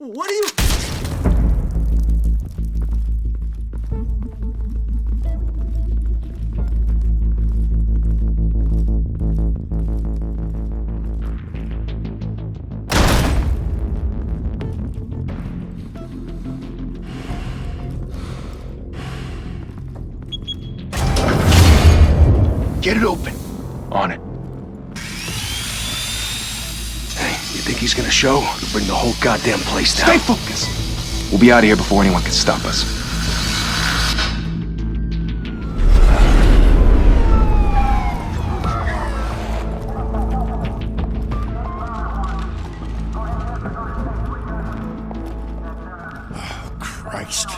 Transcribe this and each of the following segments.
What are you... Get it open. On it. Hey, you think he's gonna show? He'll bring the whole goddamn place down. Stay focused! We'll be out of here before anyone can stop us. Oh, Christ.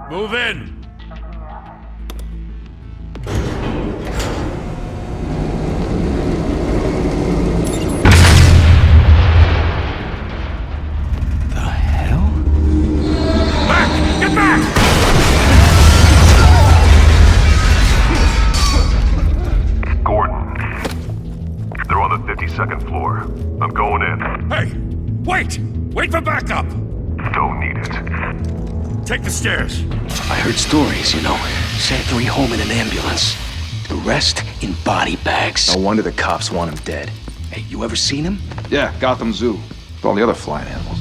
Move in! Second floor. I'm going in. Hey! Wait! Wait for backup! Don't need it. Take the stairs. I heard stories, you know. Sent 3 home in an ambulance. The rest in body bags. No wonder the cops want him dead. Hey, you ever seen him? Yeah, Gotham Zoo. With all the other flying animals.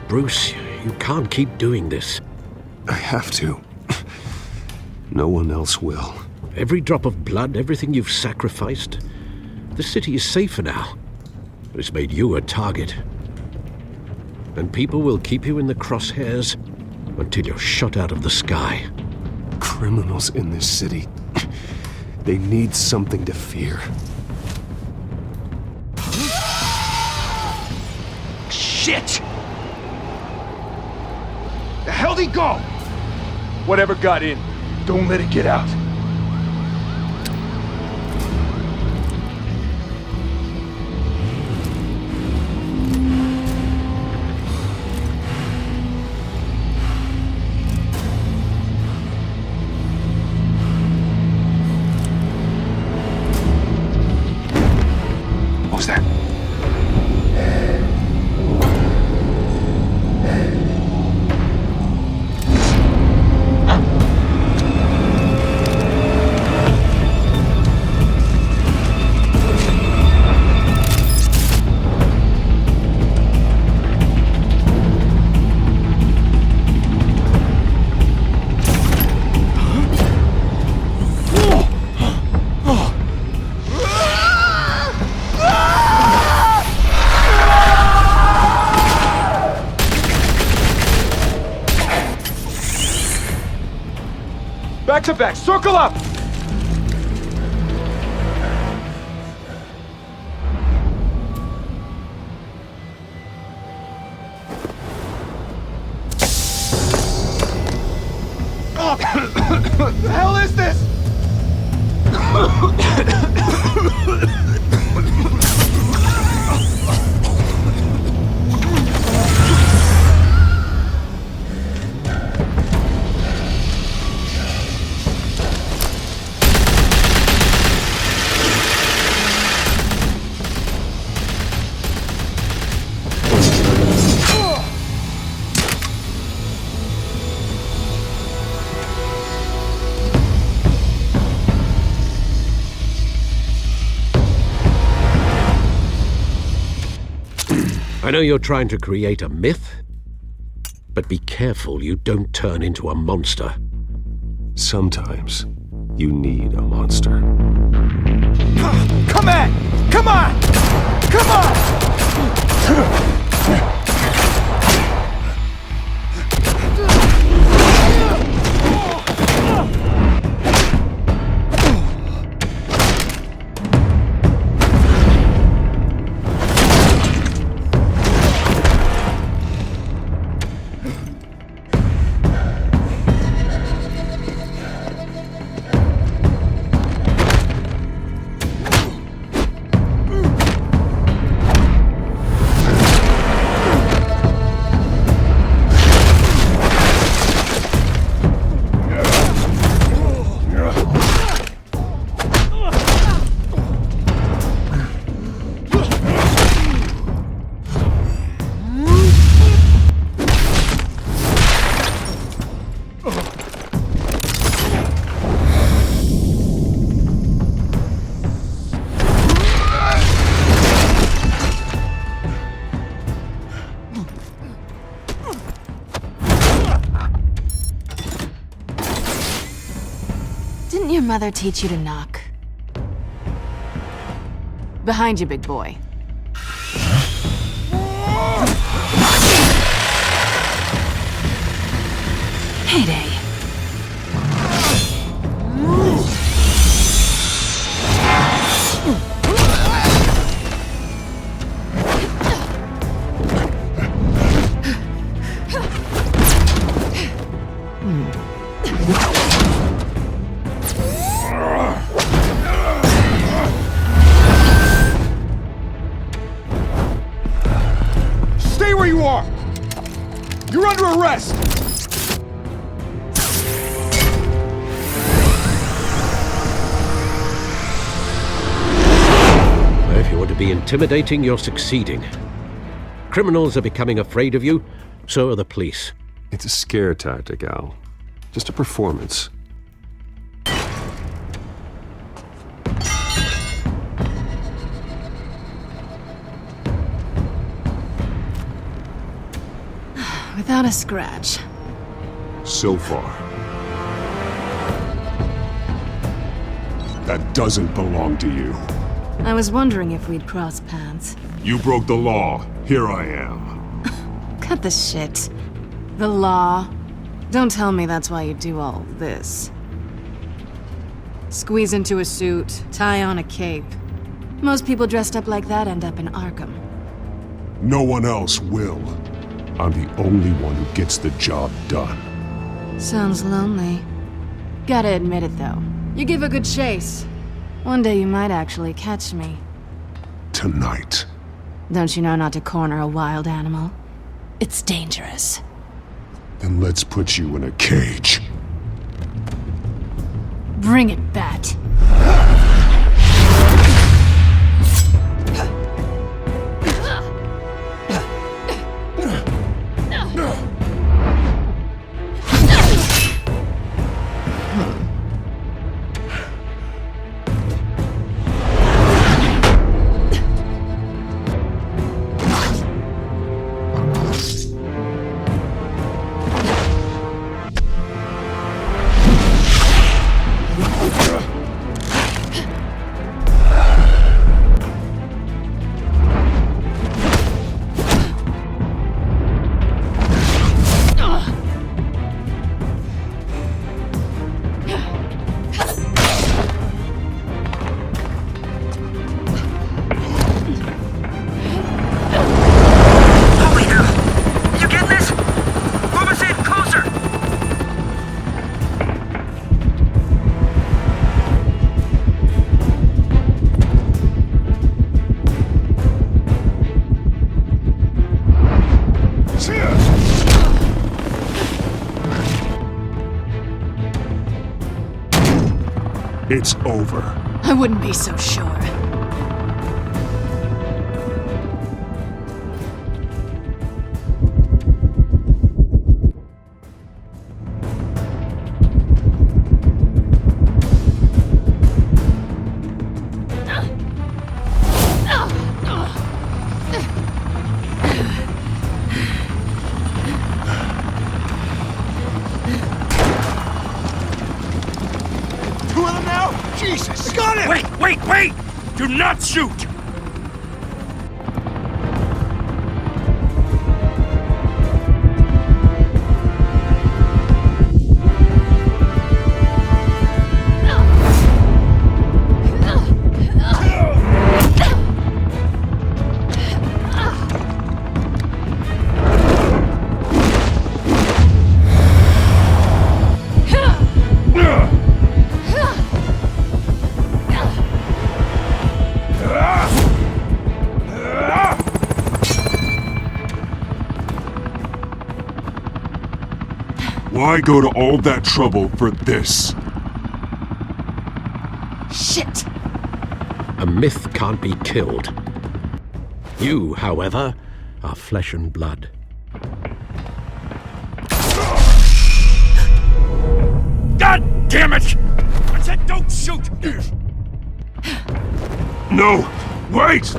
Bruce, you can't keep doing this. I have to. No one else will. Every drop of blood, everything you've sacrificed. The city is safer now. It's made you a target. And people will keep you in the crosshairs until you're shot out of the sky. Criminals in this city. They need something to fear. Shit! The hell'd he go? Whatever got in, don't let it get out. What was that? Back to back, circle up! What the hell is this? I know you're trying to create a myth, but be careful you don't turn into a monster. Sometimes you need a monster. Come on! Come on! Come on! your mother teach you to knock? Behind you, big boy. Heyday. Stay where you are! You're under arrest! If you want to be intimidating, you're succeeding. Criminals are becoming afraid of you, so are the police. It's a scare tactic, Al. Just a performance. Without a scratch. So far. That doesn't belong to you. I was wondering if we'd cross paths. You broke the law. Here I am. Cut the shit. The law. Don't tell me that's why you do all this. Squeeze into a suit, tie on a cape. Most people dressed up like that end up in Arkham. No one else will. I'm the only one who gets the job done. Sounds lonely. Gotta admit it, though. You give a good chase. One day you might actually catch me. Tonight. Don't you know not to corner a wild animal? It's dangerous. Then let's put you in a cage. Bring it, Bat. It's over. I wouldn't be so sure. Jesus! Got him! Wait! Do not shoot! Why go to all that trouble for this? Shit! A myth can't be killed. You, however, are flesh and blood. God damn it! I said don't shoot! No! Wait!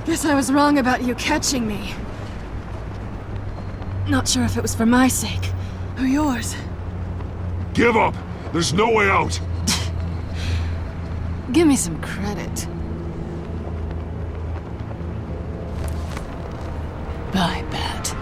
Guess I was wrong about you catching me. Not sure if it was for my sake, or yours. Give up! There's no way out! Give me some credit. Bye, Bat.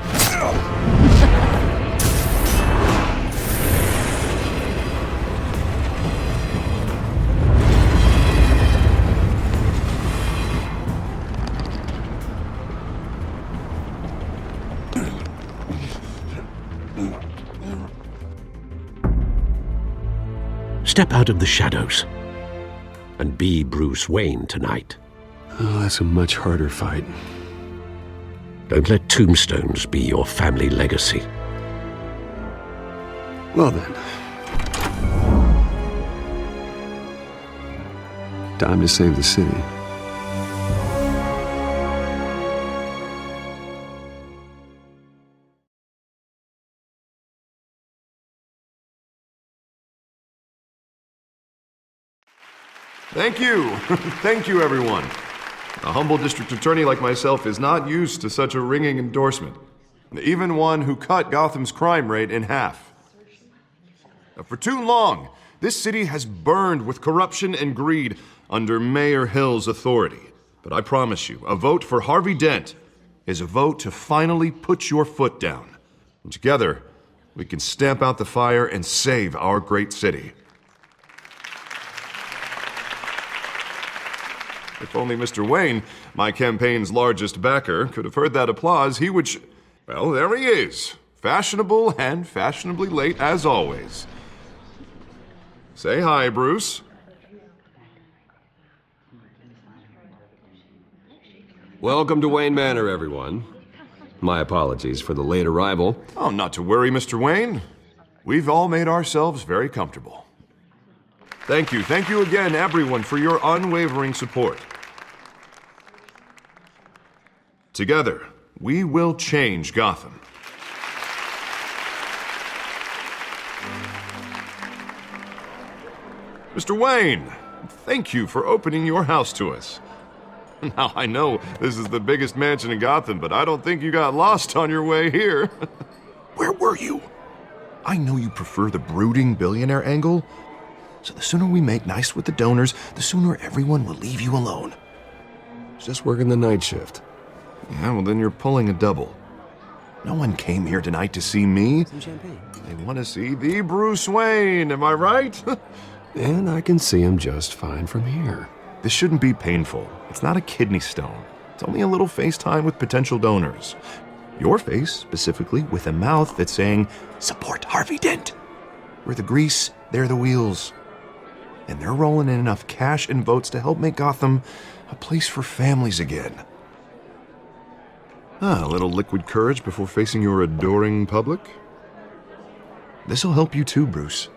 Step out of the shadows and be Bruce Wayne tonight. Oh, that's a much harder fight. Don't let tombstones be your family legacy. Well then. Time to save the city. Thank you. Thank you, everyone. A humble district attorney like myself is not used to such a ringing endorsement. Even one who cut Gotham's crime rate in half. For too long, this city has burned with corruption and greed under Mayor Hill's authority. But I promise you, a vote for Harvey Dent is a vote to finally put your foot down. And together, we can stamp out the fire and save our great city. If only Mr. Wayne, my campaign's largest backer, could have heard that applause, he would well, there he is. Fashionable and fashionably late as always. Say hi, Bruce. Welcome to Wayne Manor, everyone. My apologies for the late arrival. Oh, not to worry, Mr. Wayne. We've all made ourselves very comfortable. Thank you again, everyone, for your unwavering support. Together, we will change Gotham. Mr. Wayne, thank you for opening your house to us. Now, I know this is the biggest mansion in Gotham, but I don't think you got lost on your way here. Where were you? I know you prefer the brooding billionaire angle, so the sooner we make nice with the donors, the sooner everyone will leave you alone. Just working the night shift. Yeah, well then you're pulling a double. No one came here tonight to see me. Some champagne. They want to see the Bruce Wayne, am I right? And I can see him just fine from here. This shouldn't be painful. It's not a kidney stone. It's only a little FaceTime with potential donors. Your face, specifically, with a mouth that's saying, support Harvey Dent. We're the grease, they're the wheels. And they're rolling in enough cash and votes to help make Gotham a place for families again. A little liquid courage before facing your adoring public. This'll help you too, Bruce.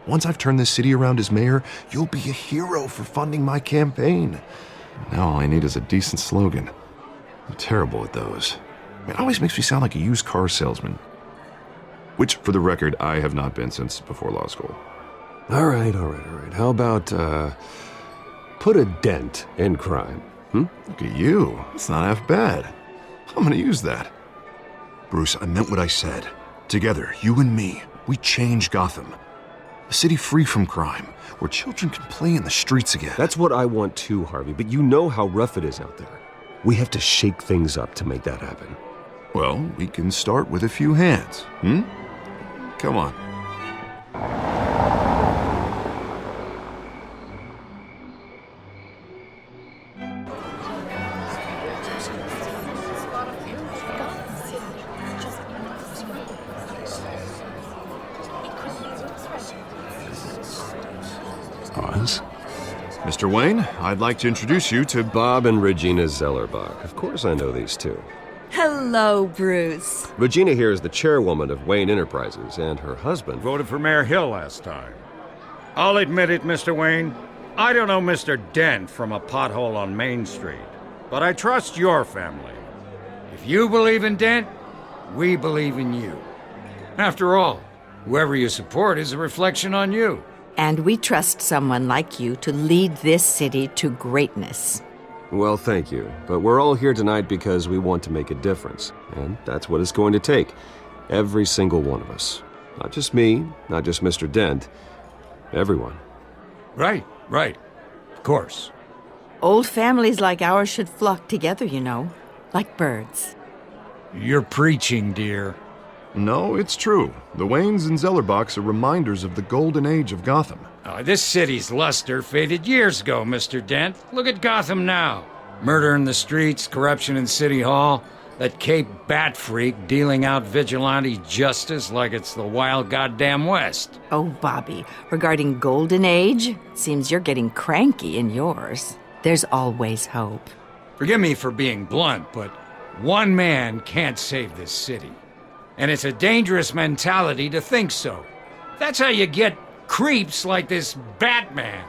Once I've turned this city around as mayor, you'll be a hero for funding my campaign. Now all I need is a decent slogan. I'm terrible at those. It always makes me sound like a used car salesman. Which, for the record, I have not been since before law school. All right. How about, put a dent in crime? Look at you. It's not half bad. I'm gonna use that. Bruce, I meant what I said. Together, you and me, we change Gotham. A city free from crime, where children can play in the streets again. That's what I want too, Harvey, but you know how rough it is out there. We have to shake things up to make that happen. Well, we can start with a few hands, Come on. Oz? Mr. Wayne, I'd like to introduce you to Bob and Regina Zellerbach. Of course I know these two. Hello, Bruce. Regina here is the chairwoman of Wayne Enterprises, and her husband... Voted for Mayor Hill last time. I'll admit it, Mr. Wayne. I don't know Mr. Dent from a pothole on Main Street, but I trust your family. If you believe in Dent, we believe in you. After all, whoever you support is a reflection on you. And we trust someone like you to lead this city to greatness. Well, thank you. But we're all here tonight because we want to make a difference. And that's what it's going to take. Every single one of us. Not just me, not just Mr. Dent. Everyone. Right. Of course. Old families like ours should flock together, you know, like birds. You're preaching, dear. No, it's true. The Waynes and Zellerbachs are reminders of the golden age of Gotham. This city's luster faded years ago, Mr. Dent. Look at Gotham now. Murder in the streets, corruption in City Hall, that Cape Bat freak dealing out vigilante justice like it's the wild goddamn West. Oh, Bobby, regarding Golden Age, seems you're getting cranky in yours. There's always hope. Forgive me for being blunt, but one man can't save this city. And it's a dangerous mentality to think so. That's how you get creeps like this Batman.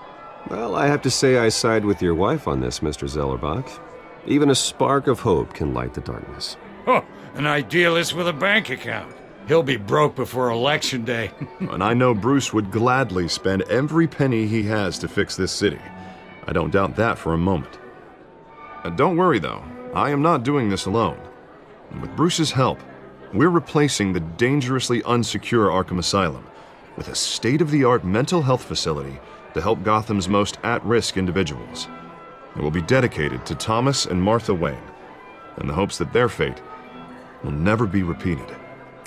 Well, I have to say I side with your wife on this, Mr. Zellerbach. Even a spark of hope can light the darkness. Oh, an idealist with a bank account. He'll be broke before Election Day. And I know Bruce would gladly spend every penny he has to fix this city. I don't doubt that for a moment. Don't worry, though. I am not doing this alone. And with Bruce's help, we're replacing the dangerously unsecure Arkham Asylum with a state-of-the-art mental health facility to help Gotham's most at-risk individuals. It will be dedicated to Thomas and Martha Wayne, in the hopes that their fate will never be repeated.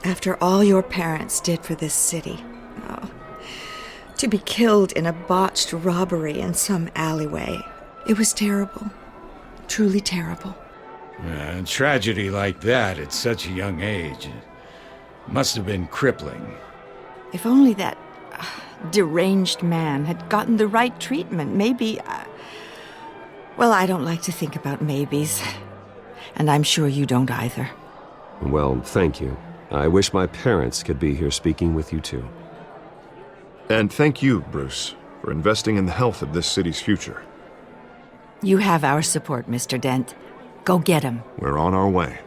After all your parents did for this city, to be killed in a botched robbery in some alleyway, it was terrible. Truly terrible. A tragedy like that at such a young age must have been crippling. If only that deranged man had gotten the right treatment, maybe... Well, I don't like to think about maybes. And I'm sure you don't either. Well, thank you. I wish my parents could be here speaking with you too. And thank you, Bruce, for investing in the health of this city's future. You have our support, Mr. Dent. Go get him. We're on our way.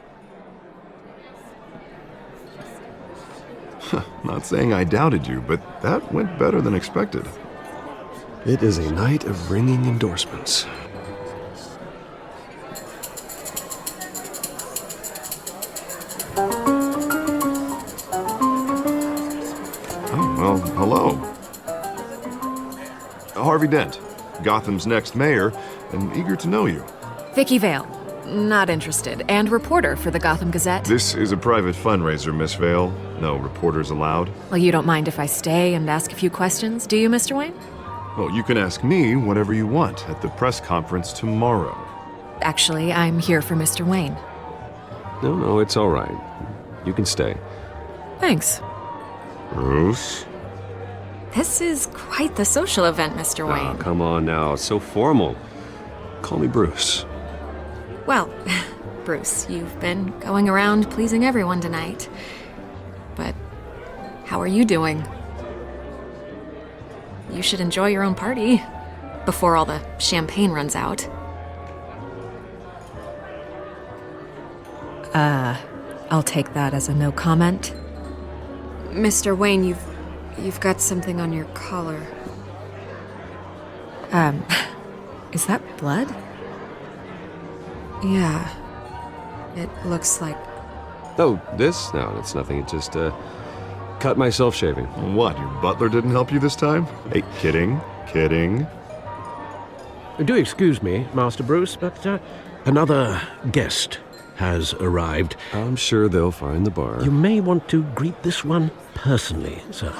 Not saying I doubted you, but that went better than expected. It is a night of ringing endorsements. Oh, well, hello. Harvey Dent, Gotham's next mayor, and eager to know you. Vicky Vale. Not interested. And reporter for the Gotham Gazette. This is a private fundraiser, Miss Vale. No reporters allowed. Well, you don't mind if I stay and ask a few questions, do you, Mr. Wayne? Well, you can ask me whatever you want at the press conference tomorrow. Actually, I'm here for Mr. Wayne. No, it's all right. You can stay. Thanks. Bruce? This is quite the social event, Mr. Wayne. Oh, come on now. It's so formal. Call me Bruce. Well, Bruce, you've been going around pleasing everyone tonight. But how are you doing? You should enjoy your own party before all the champagne runs out. I'll take that as a no comment. Mr. Wayne, you've got something on your collar. Is that blood? Yeah. It looks like... Oh, this? No, it's nothing. It just, cut myself shaving. What, your butler didn't help you this time? Hey, kidding. Do excuse me, Master Bruce, but another guest has arrived. I'm sure they'll find the bar. You may want to greet this one personally, sir.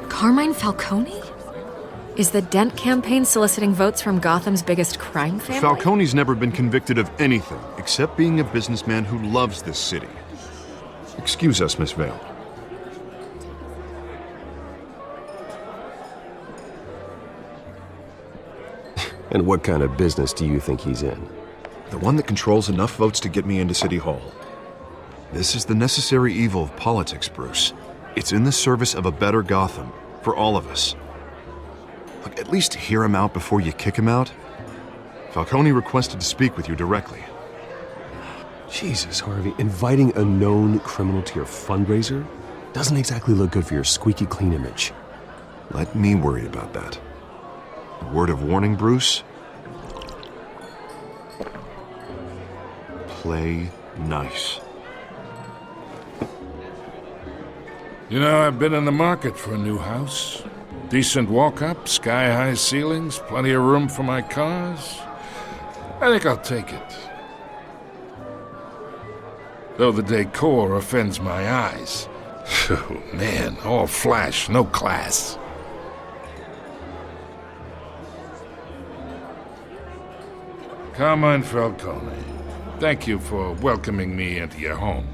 Carmine Falcone? Is the Dent campaign soliciting votes from Gotham's biggest crime family? Falcone's never been convicted of anything except being a businessman who loves this city. Excuse us, Miss Vale. And what kind of business do you think he's in? The one that controls enough votes to get me into City Hall. This is the necessary evil of politics, Bruce. It's in the service of a better Gotham, for all of us. Look, at least hear him out before you kick him out. Falcone requested to speak with you directly. Jesus, Harvey, inviting a known criminal to your fundraiser doesn't exactly look good for your squeaky clean image. Let me worry about that. A word of warning, Bruce. play nice. You know, I've been in the market for a new house. Decent walk-up, sky-high ceilings, plenty of room for my cars. I think I'll take it. Though the decor offends my eyes. Oh, man, all flash, no class. Carmine Falcone, thank you for welcoming me into your home.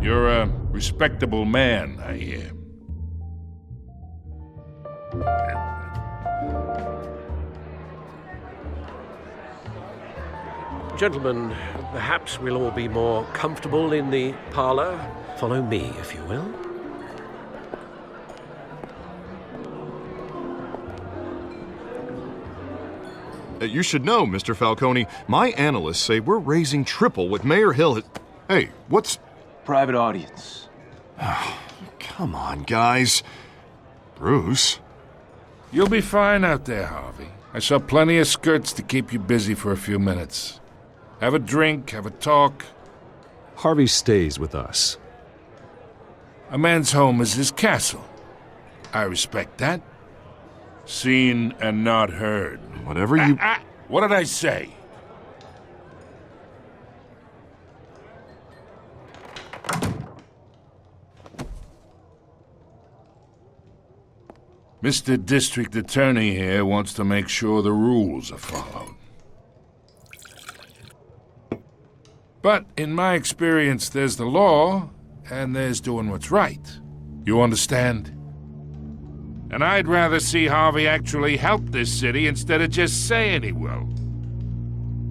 You're a respectable man, I hear. Gentlemen, perhaps we'll all be more comfortable in the parlor. Follow me, if you will. You should know, Mr. Falcone, my analysts say we're raising triple what Mayor Hill has... Hey, what's... Private audience. Come on, guys. Bruce? You'll be fine out there, Harvey. I saw plenty of skirts to keep you busy for a few minutes. Have a drink, have a talk. Harvey stays with us. A man's home is his castle. I respect that. Seen and not heard. Whatever you... What did I say? Mr. District Attorney here wants to make sure the rules are followed. But in my experience, there's the law, and there's doing what's right. You understand? And I'd rather see Harvey actually help this city instead of just saying he will.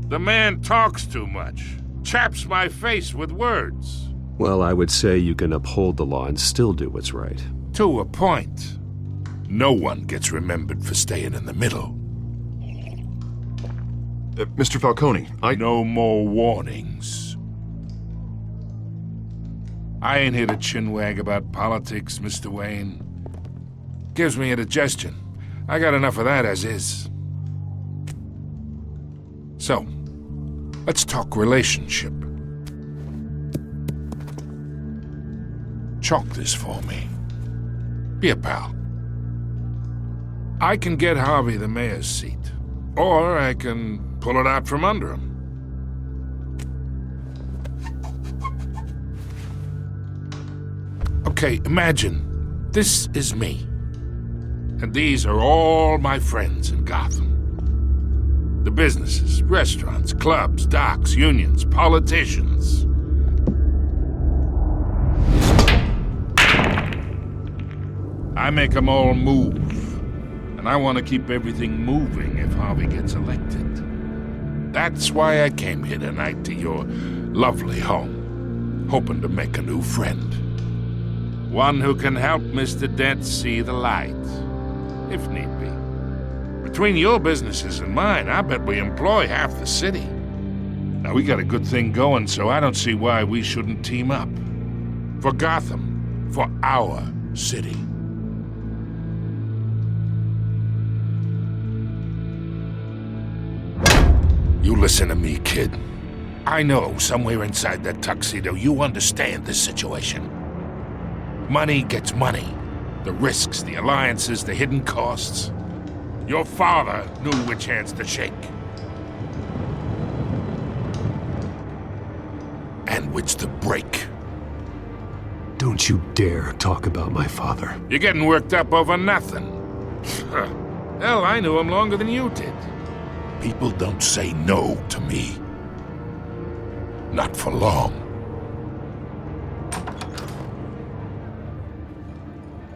The man talks too much, chaps my face with words. Well, I would say you can uphold the law and still do what's right. To a point. No one gets remembered for staying in the middle. Mr. Falcone, No more warnings. I ain't here to chinwag about politics, Mr. Wayne. Gives me indigestion. I got enough of that as is. So, let's talk relationship. Chalk this for me. Be a pal. I can get Harvey the mayor's seat, or I can pull it out from under him. Okay, imagine this is me, and these are all my friends in Gotham. The businesses, restaurants, clubs, docks, unions, politicians. I make them all move. And I want to keep everything moving if Harvey gets elected. That's why I came here tonight to your lovely home, hoping to make a new friend. One who can help Mr. Dent see the light, if need be. Between your businesses and mine, I bet we employ half the city. Now, we got a good thing going, so I don't see why we shouldn't team up. For Gotham, for our city. You listen to me, kid. I know somewhere inside that tuxedo you understand this situation. Money gets money. The risks, the alliances, the hidden costs. Your father knew which hands to shake. And which to break. Don't you dare talk about my father. You're getting worked up over nothing. Hell, I knew him longer than you did. People don't say no to me. Not for long.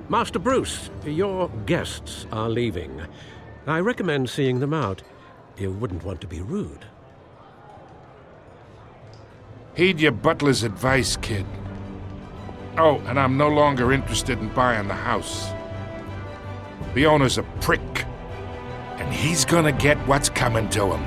Master Bruce, your guests are leaving. I recommend seeing them out. You wouldn't want to be rude. Heed your butler's advice, kid. Oh, and I'm no longer interested in buying the house. The owner's a prick. And he's gonna get what's coming to him.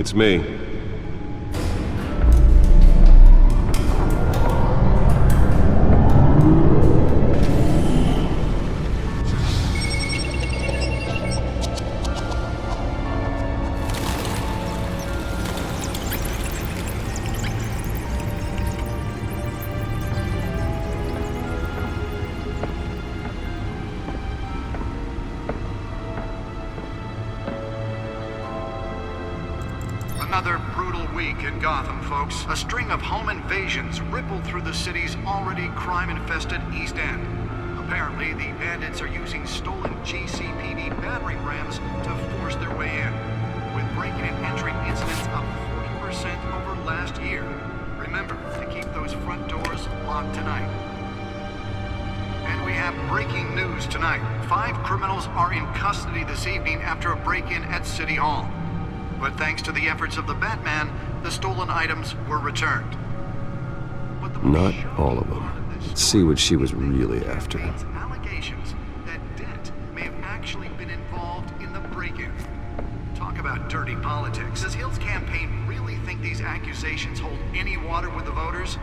Beats me. Another brutal week in Gotham, folks. A string of home invasions rippled through the city's already crime-infested East End. Apparently, the bandits are using stolen GCPD battering rams to force their way in, with breaking and entering incidents up 40% over last year. Remember to keep those front doors locked tonight. And we have breaking news tonight. 5 criminals are in custody this evening after a break-in at City Hall. But thanks to the efforts of the Batman, the stolen items were returned. Not all of them. Let's see what she was really after. Allegations that Dent may have actually been involved in the break-in. Talk about dirty politics. Does Hill's campaign really think these accusations hold any water with the voters?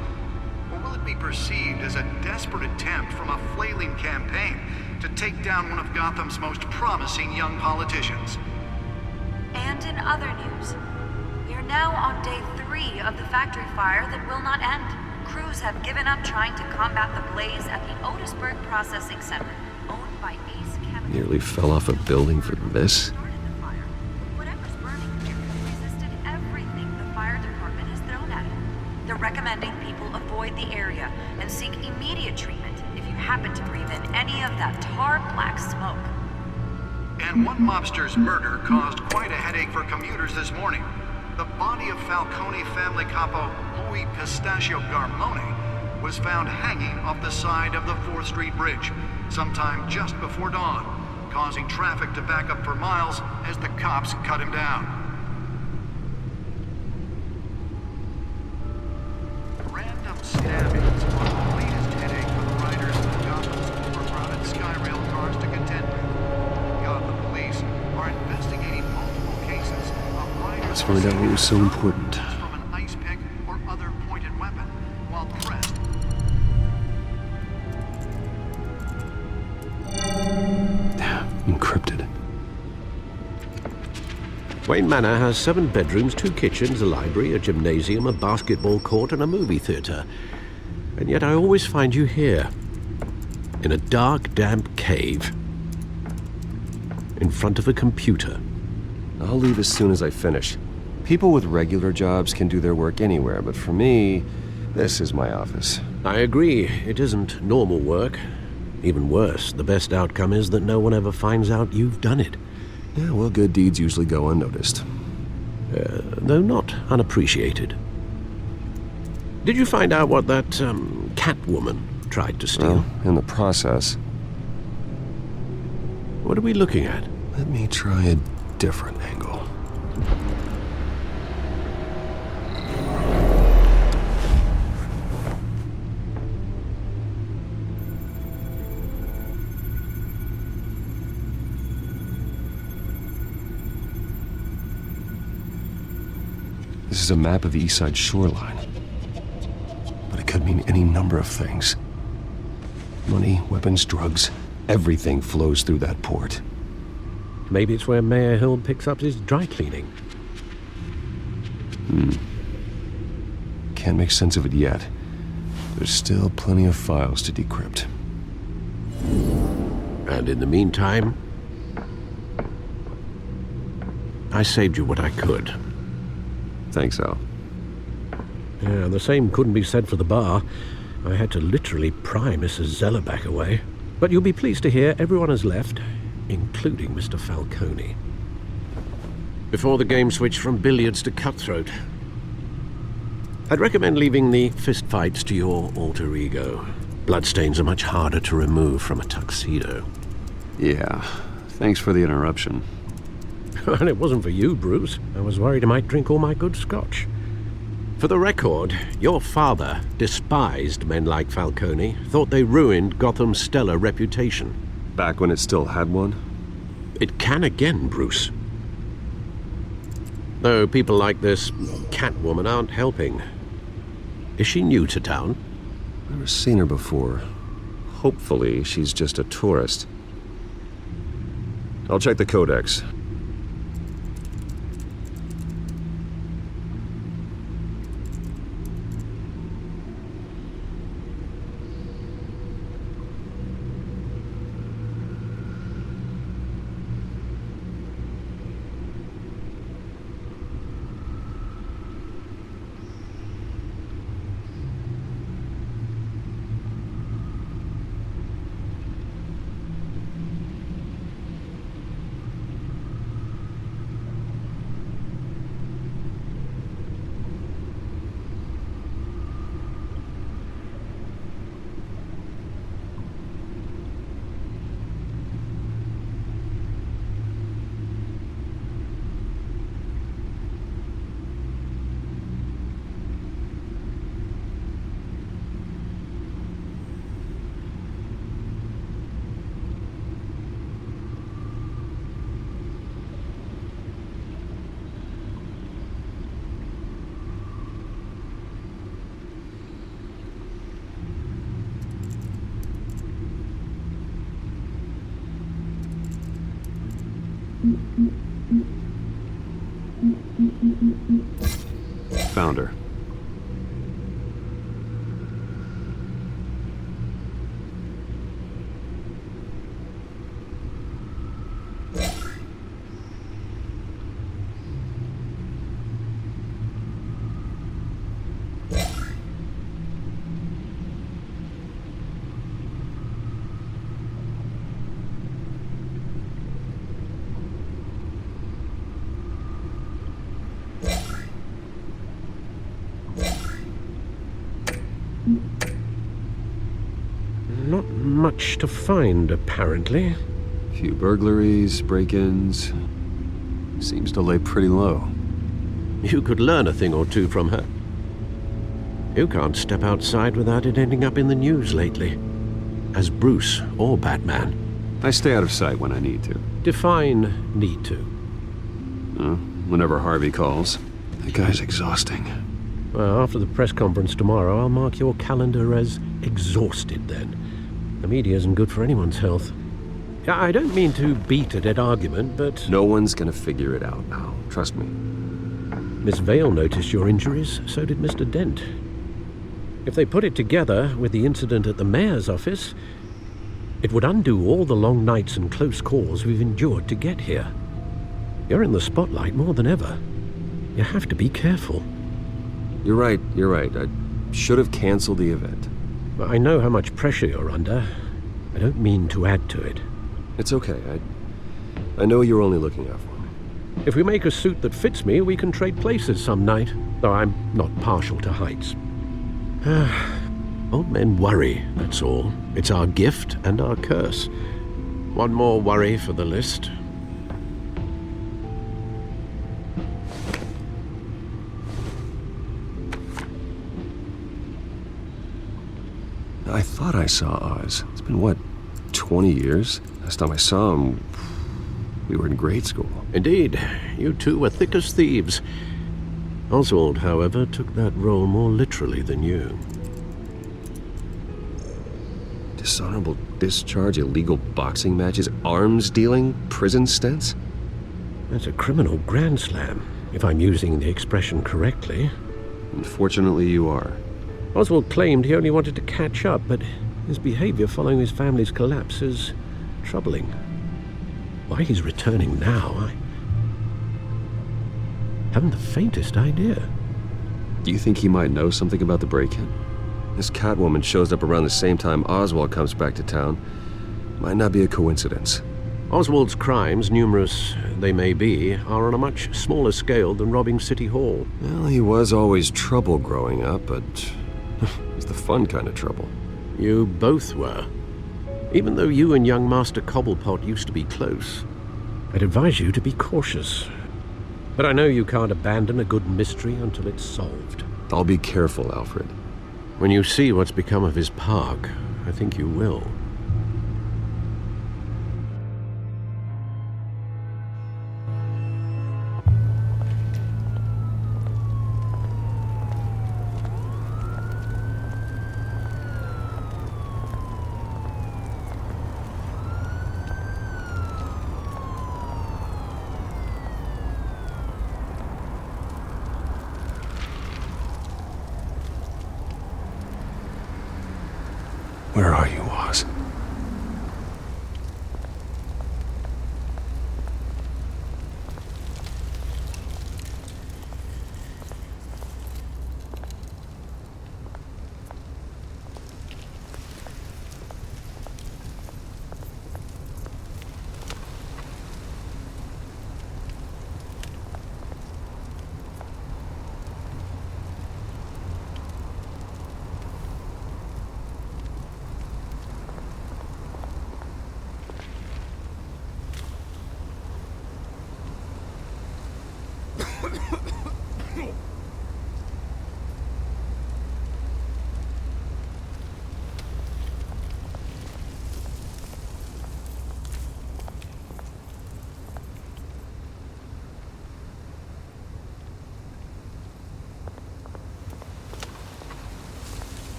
Or will it be perceived as a desperate attempt from a flailing campaign to take down one of Gotham's most promising young politicians? And in other news, we are now on day 3 of the factory fire that will not end. Crews have given up trying to combat the blaze at the Otisburg Processing Center, owned by Ace Chemical. Nearly fell off a building for this? Whatever's burning here resisted everything the fire department has thrown at it. They're recommending people avoid the area and seek immediate treatment if you happen to breathe in any of that tar black smoke. And one mobster's murder caused quite a headache for commuters this morning. The body of Falcone family capo Louis Pistachio Garmone was found hanging off the side of the 4th Street Bridge sometime just before dawn, causing traffic to back up for miles as the cops cut him down. Random stabbings are the latest headache for the riders of Gotham's overcrowded Skyrail cars to contend with. Gotham police are investigating multiple cases of riders. Let's find out what was so important. From an ice pick or other pointed weapon, while the rest. Encrypted. Wayne Manor has 7 bedrooms, 2 kitchens, a library, a gymnasium, a basketball court, and a movie theater. And yet I always find you here, in a dark, damp cave, in front of a computer. I'll leave as soon as I finish. People with regular jobs can do their work anywhere, but for me, this is my office. I agree. It isn't normal work. Even worse, the best outcome is that no one ever finds out you've done it. Yeah, well, good deeds usually go unnoticed. Though not unappreciated. Did you find out what that, Catwoman tried to steal? Well, in the process. What are we looking at? Let me try a different angle. This is a map of the East Side shoreline. But it could mean any number of things. Money, weapons, drugs, everything flows through that port. Maybe it's where Mayor Hill picks up his dry cleaning. Can't make sense of it yet. There's still plenty of files to decrypt. And in the meantime, I saved you what I could. Thanks, Al. Yeah, the same couldn't be said for the bar. I had to literally pry Mrs. Zeller back away. But you'll be pleased to hear everyone has left, including Mr. Falcone. Before the game switched from billiards to cutthroat. I'd recommend leaving the fistfights to your alter ego. Bloodstains are much harder to remove from a tuxedo. Yeah, thanks for the interruption. And it wasn't for you, Bruce. I was worried I might drink all my good scotch. For the record, your father despised men like Falcone, thought they ruined Gotham's stellar reputation. Back when it still had one? It can again, Bruce. Though people like this Catwoman aren't helping. Is she new to town? Never seen her before. Hopefully, she's just a tourist. I'll check the codex. Found her. Not much to find, apparently. Few burglaries, break-ins. Seems to lay pretty low. You could learn a thing or two from her. You can't step outside without it ending up in the news lately. As Bruce or Batman. I stay out of sight when I need to. Define need to. Whenever Harvey calls. That guy's exhausting. Well, after the press conference tomorrow, I'll mark your calendar as exhausted then. The media isn't good for anyone's health. I don't mean to beat a dead argument, but... No one's gonna figure it out now. Trust me. Miss Vale noticed your injuries, so did Mr. Dent. If they put it together with the incident at the mayor's office, it would undo all the long nights and close calls we've endured to get here. You're in the spotlight more than ever. You have to be careful. You're right. I should have canceled the event. I know how much pressure you're under. I don't mean to add to it. It's okay. I know you're only looking out for me. If we make a suit that fits me, we can trade places some night, though I'm not partial to heights. Old men worry, that's all. It's our gift and our curse. One more worry for the list. I thought I saw Oz. It's been, what, 20 years? Last time I saw him, we were in grade school. Indeed. You two were thick as thieves. Oswald, however, took that role more literally than you. Dishonorable discharge, illegal boxing matches, arms dealing, prison stints? That's a criminal grand slam, if I'm using the expression correctly. Unfortunately, you are. Oswald claimed he only wanted to catch up, but his behavior following his family's collapse is troubling. Why he's returning now, I haven't the faintest idea. Do you think he might know something about the break-in? This Catwoman shows up around the same time Oswald comes back to town. Might not be a coincidence. Oswald's crimes, numerous they may be, are on a much smaller scale than robbing City Hall. Well, he was always trouble growing up, but it's the fun kind of trouble. You both were. Even though you and young Master Cobblepot used to be close, I'd advise you to be cautious. But I know you can't abandon a good mystery until it's solved. I'll be careful, Alfred. When you see what's become of his park, I think you will. Where are you, Oz?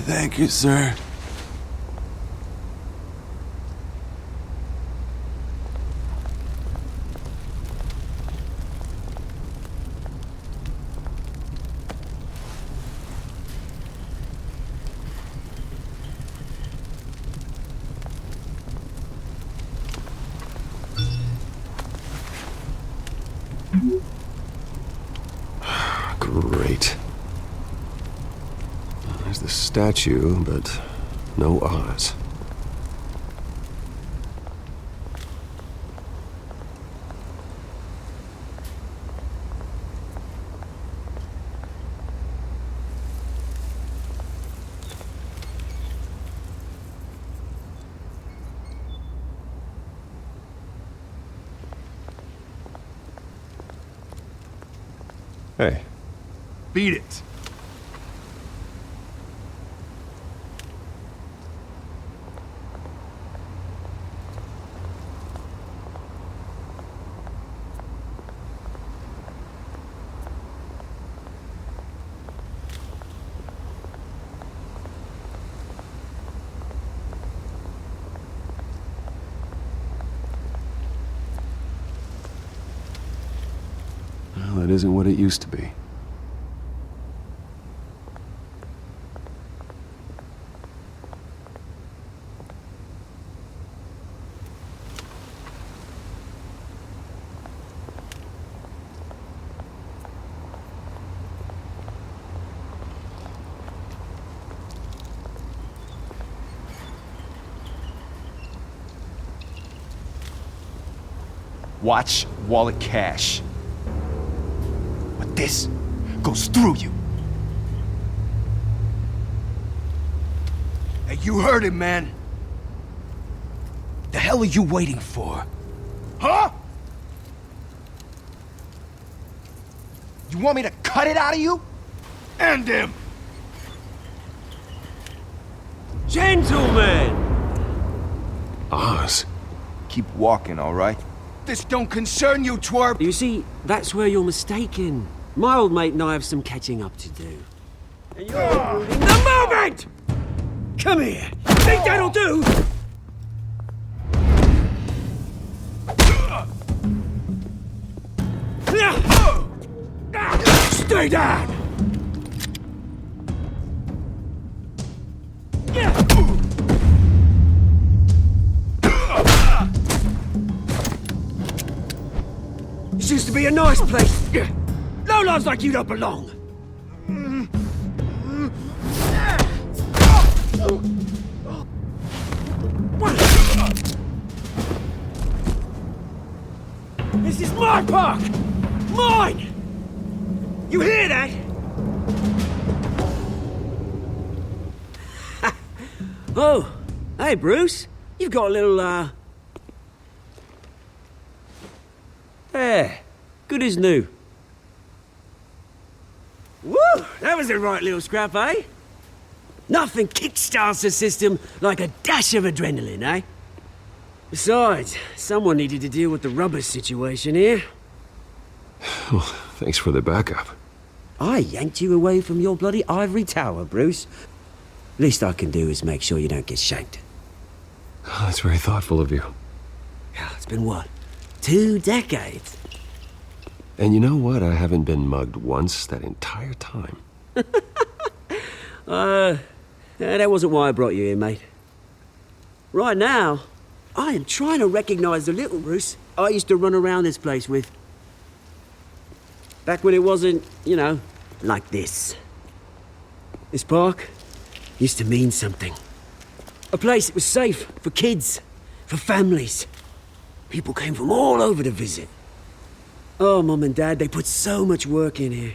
Thank you, sir. Great. There's the statue, but no Oz. Hey. Beat it. Well, that isn't what it used to be. Watch wallet cash. But this goes through you. Hey, you heard him, man. The hell are you waiting for? Huh? You want me to cut it out of you? End him! Gentlemen! Oz. Keep walking, all right? This don't concern you, twerp! You see, that's where you're mistaken. My old mate and I have some catching up to do. And you're ruining the moment! Come here! Think that'll do? Stay down! This used to be a nice place. No lives like you don't belong. This is my park! Mine! You hear that? Oh, hey Bruce. You've got a little, There. Good as new. Woo! That was a right little scrap, eh? Nothing kickstarts the system like a dash of adrenaline, eh? Besides, someone needed to deal with the rubber situation here. Well, thanks for the backup. I yanked you away from your bloody ivory tower, Bruce. Least I can do is make sure you don't get shanked. Oh, that's very thoughtful of you. Yeah, it's been what? 2 decades? And you know what? I haven't been mugged once that entire time. That wasn't why I brought you here, mate. Right now, I am trying to recognize the little Bruce I used to run around this place with. Back when it wasn't, you know, like this. This park used to mean something. A place that was safe for kids, for families. People came from all over to visit. Oh, Mum and Dad, they put so much work in here.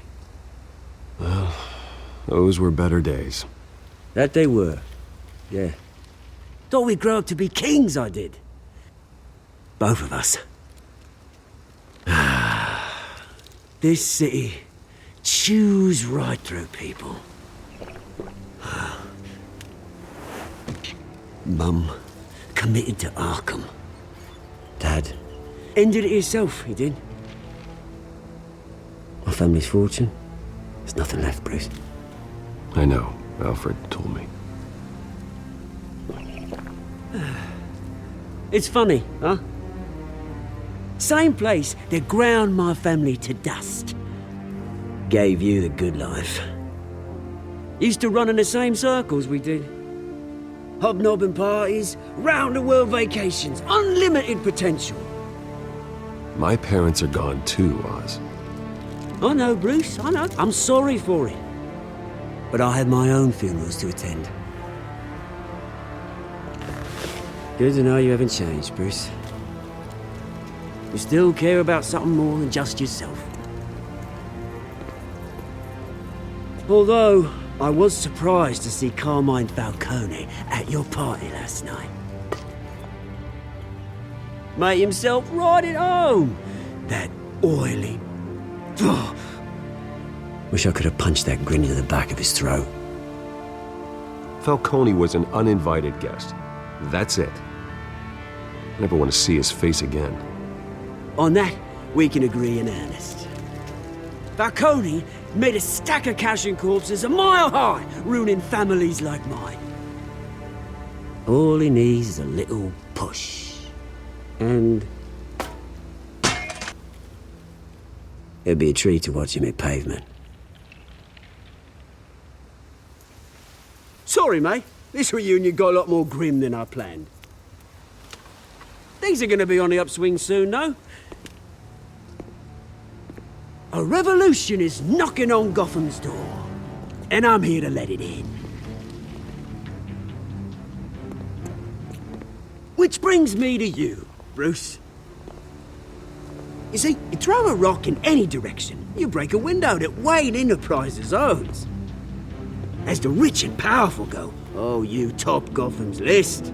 Well, those were better days. That they were, yeah. Thought we'd grow up to be kings, I did. Both of us. This city chews right through people. Mum committed to Arkham. Dad ended it himself, he did. My family's fortune, there's nothing left, Bruce. I know. Alfred told me. It's funny, huh? Same place that ground my family to dust. Gave you the good life. Used to run in the same circles we did. Hobnobbing parties, round-the-world vacations, unlimited potential. My parents are gone too, Oz. I know, Bruce, I know. I'm sorry for it. But I had my own funerals to attend. Good to know you haven't changed, Bruce. You still care about something more than just yourself. Although, I was surprised to see Carmine Falcone at your party last night. Made himself right at home. That oily... Oh. Wish I could have punched that grin into the back of his throat. Falcone was an uninvited guest. That's it. I never want to see his face again. On that, we can agree in earnest. Falcone made a stack of cash and corpses a mile high, ruining families like mine. All he needs is a little push. And... it'd be a treat to watch him hit pavement. Sorry, mate. This reunion got a lot more grim than I planned. Things are gonna be on the upswing soon, no? A revolution is knocking on Gotham's door, and I'm here to let it in. Which brings me to you, Bruce. You see, you throw a rock in any direction, you break a window that Wayne Enterprises owns. As the rich and powerful go, oh, you top Gotham's list.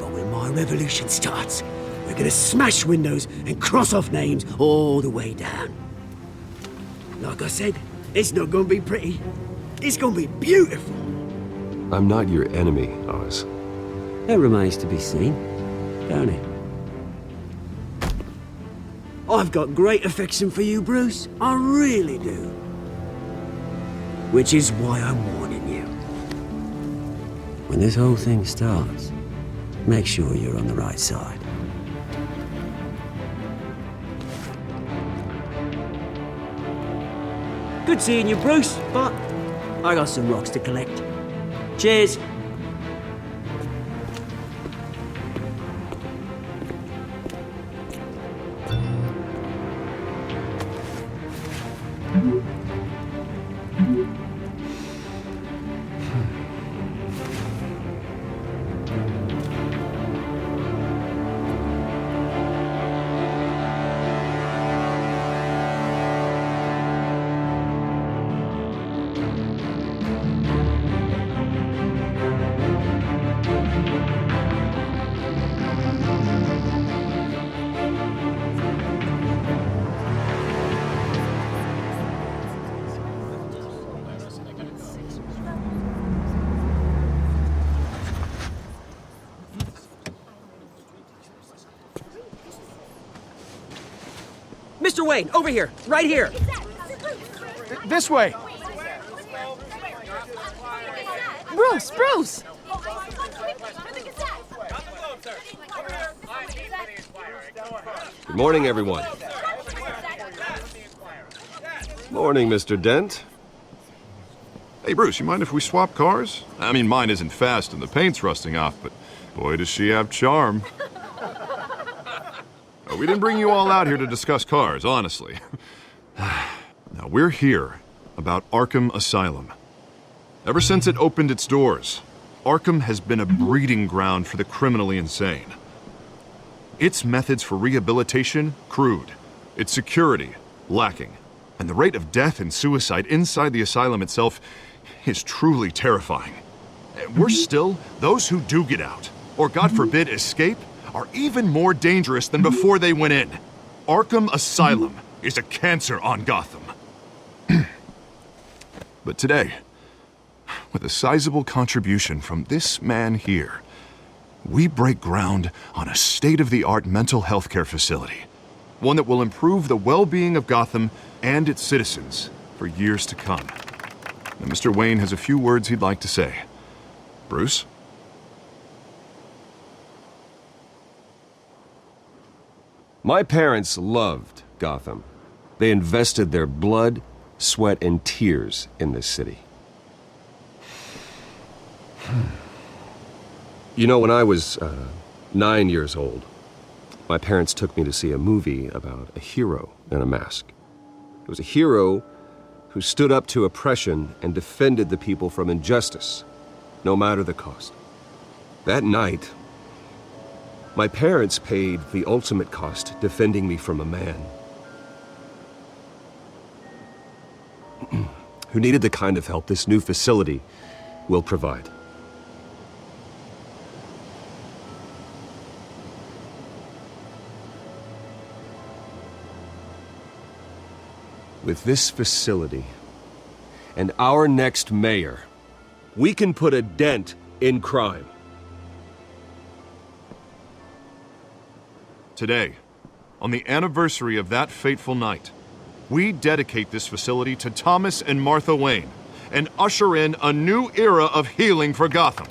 But when my revolution starts, we're gonna smash windows and cross off names all the way down. Like I said, it's not gonna be pretty. It's gonna be beautiful. I'm not your enemy, Oz. That remains to be seen, don't it? I've got great affection for you, Bruce. I really do. Which is why I'm warning you. When this whole thing starts, make sure you're on the right side. Good seeing you, Bruce, but I got some rocks to collect. Cheers. Mr. Wayne, over here, right here. This way. Bruce! Bruce! Good morning, everyone. Morning, Mr. Dent. Hey, Bruce, you mind if we swap cars? I mean, mine isn't fast and the paint's rusting off, but boy, does she have charm. We didn't bring you all out here to discuss cars, honestly. Now, we're here about Arkham Asylum. Ever since it opened its doors, Arkham has been a breeding ground for the criminally insane. Its methods for rehabilitation, crude. Its security, lacking. And the rate of death and suicide inside the asylum itself is truly terrifying. Worse still, those who do get out, or God forbid escape, are even more dangerous than before they went in. Arkham Asylum is a cancer on Gotham. But today, with a sizable contribution from this man here, we break ground on a state-of-the-art mental health care facility. One that will improve the well-being of Gotham and its citizens for years to come. Now, Mr. Wayne has a few words he'd like to say. Bruce? My parents loved Gotham. They invested their blood, sweat, and tears in this city. You know, when I was 9 years old, my parents took me to see a movie about a hero in a mask. It was a hero who stood up to oppression and defended the people from injustice, no matter the cost. That night, my parents paid the ultimate cost defending me from a man who needed the kind of help this new facility will provide. With this facility and our next mayor, we can put a dent in crime. Today, on the anniversary of that fateful night, we dedicate this facility to Thomas and Martha Wayne and usher in a new era of healing for Gotham.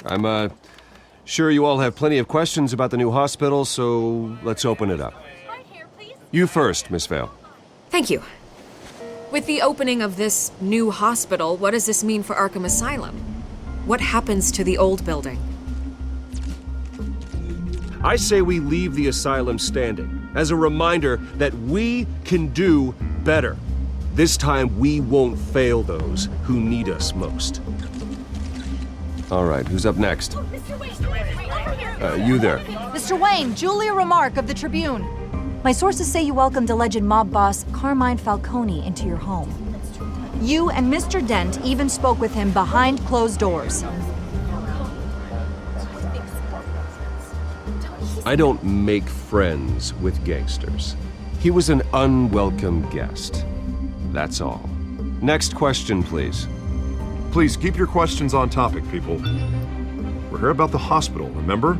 I'm sure you all have plenty of questions about the new hospital, so let's open it up. You first, Miss Vale. Thank you. With the opening of this new hospital, what does this mean for Arkham Asylum? What happens to the old building? I say we leave the asylum standing as a reminder that we can do better. This time we won't fail those who need us most. All right, who's up next? You there. Mr. Wayne, Julia Remark of the Tribune. My sources say you welcomed alleged mob boss Carmine Falcone into your home. You and Mr. Dent even spoke with him behind closed doors. I don't make friends with gangsters. He was an unwelcome guest. That's all. Next question, please. Please keep your questions on topic, people. We're here about the hospital, remember?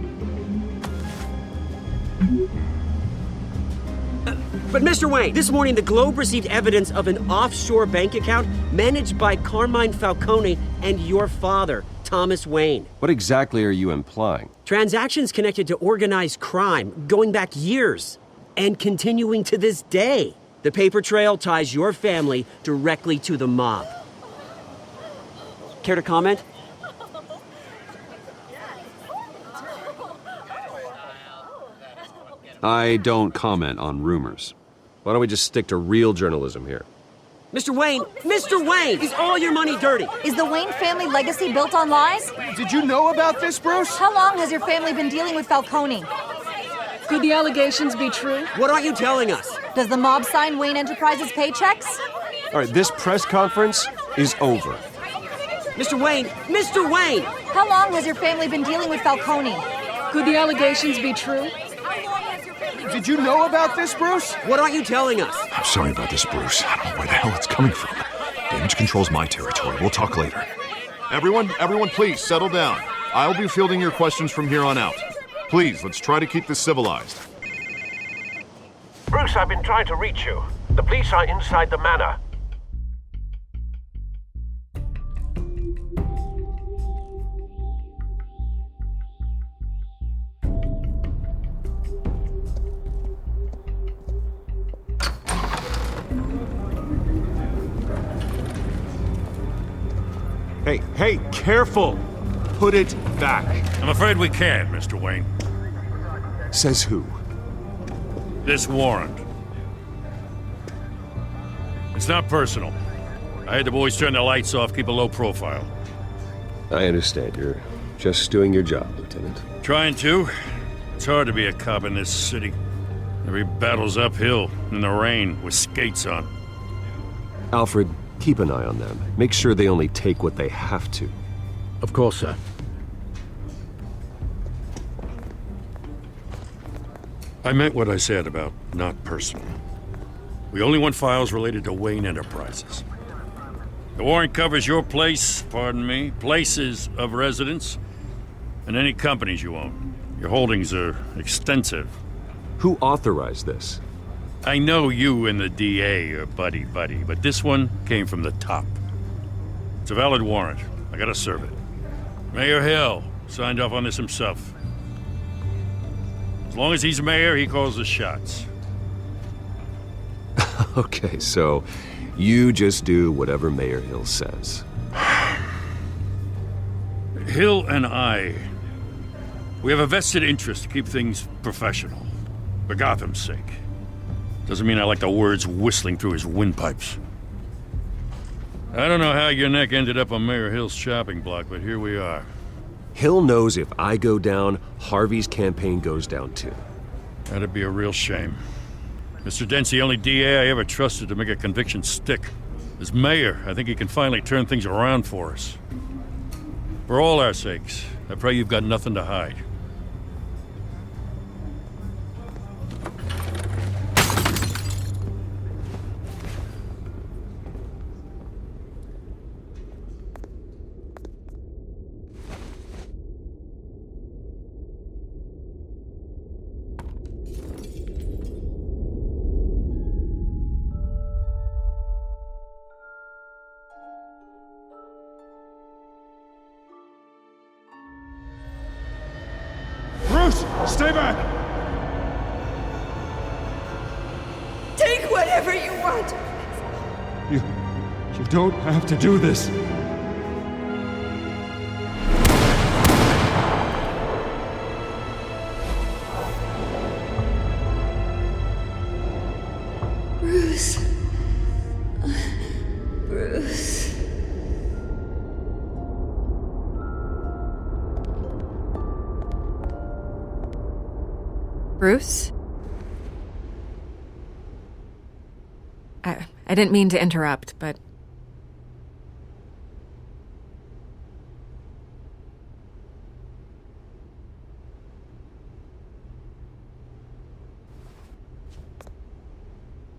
But Mr. Wayne, this morning the Globe received evidence of an offshore bank account managed by Carmine Falcone and your father, Thomas Wayne. What exactly are you implying? Transactions connected to organized crime going back years and continuing to this day. The paper trail ties your family directly to the mob. Care to comment? I don't comment on rumors. Why don't we just stick to real journalism here? Mr. Wayne! Mr. Wayne! Is all your money dirty? Is the Wayne family legacy built on lies? Did you know about this, Bruce? How long has your family been dealing with Falcone? Could the allegations be true? What aren't you telling us? Does the mob sign Wayne Enterprises paychecks? All right, this press conference is over. Mr. Wayne! Mr. Wayne! How long has your family been dealing with Falcone? Could the allegations be true? Did you know about this, Bruce? What aren't you telling us? I'm sorry about this, Bruce. I don't know where the hell it's coming from. Damage control's my territory. We'll talk later. Everyone, please settle down. I'll be fielding your questions from here on out. Please, let's try to keep this civilized. Bruce, I've been trying to reach you, The police are inside the manor. Hey, careful! Put it back. I'm afraid we can't, Mr. Wayne. Says who? This warrant. It's not personal. I had the boys turn the lights off, keep a low profile. I understand. You're just doing your job, Lieutenant. Trying to. It's hard to be a cop in this city. Every battle's uphill, in the rain, with skates on. Alfred, keep an eye on them. Make sure they only take what they have to. Of course, sir. I meant what I said about not personal. We only want files related to Wayne Enterprises. The warrant covers your place, pardon me, places of residence, and any companies you own. Your holdings are extensive. Who authorized this? I know you and the DA are buddy-buddy, but this one came from the top. It's a valid warrant. I gotta serve it. Mayor Hill signed off on this himself. As long as he's mayor, he calls the shots. Okay, so you just do whatever Mayor Hill says. Hill and I, we have a vested interest to keep things professional, for Gotham's sake. Doesn't mean I like the words whistling through his windpipes. I don't know how your neck ended up on Mayor Hill's chopping block, but here we are. Hill knows if I go down, Harvey's campaign goes down too. That'd be a real shame. Mr. Dent's the only DA I ever trusted to make a conviction stick. As mayor, I think he can finally turn things around for us. For all our sakes, I pray you've got nothing to hide. Bruce, stay back! Take whatever you want. You don't have to do this. Bruce. Bruce. Bruce? I didn't mean to interrupt, but...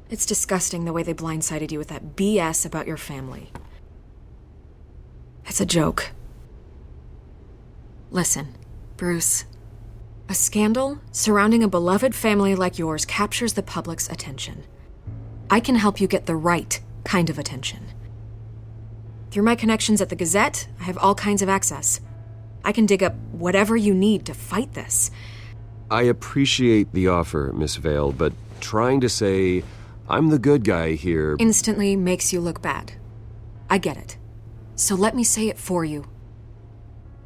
It's disgusting the way they blindsided you with that BS about your family. It's a joke. Listen, Bruce. A scandal surrounding a beloved family like yours captures the public's attention. I can help you get the right kind of attention. Through my connections at the Gazette, I have all kinds of access. I can dig up whatever you need to fight this. I appreciate the offer, Miss Vale, but trying to say I'm the good guy here Instantly makes you look bad. I get it. So let me say it for you.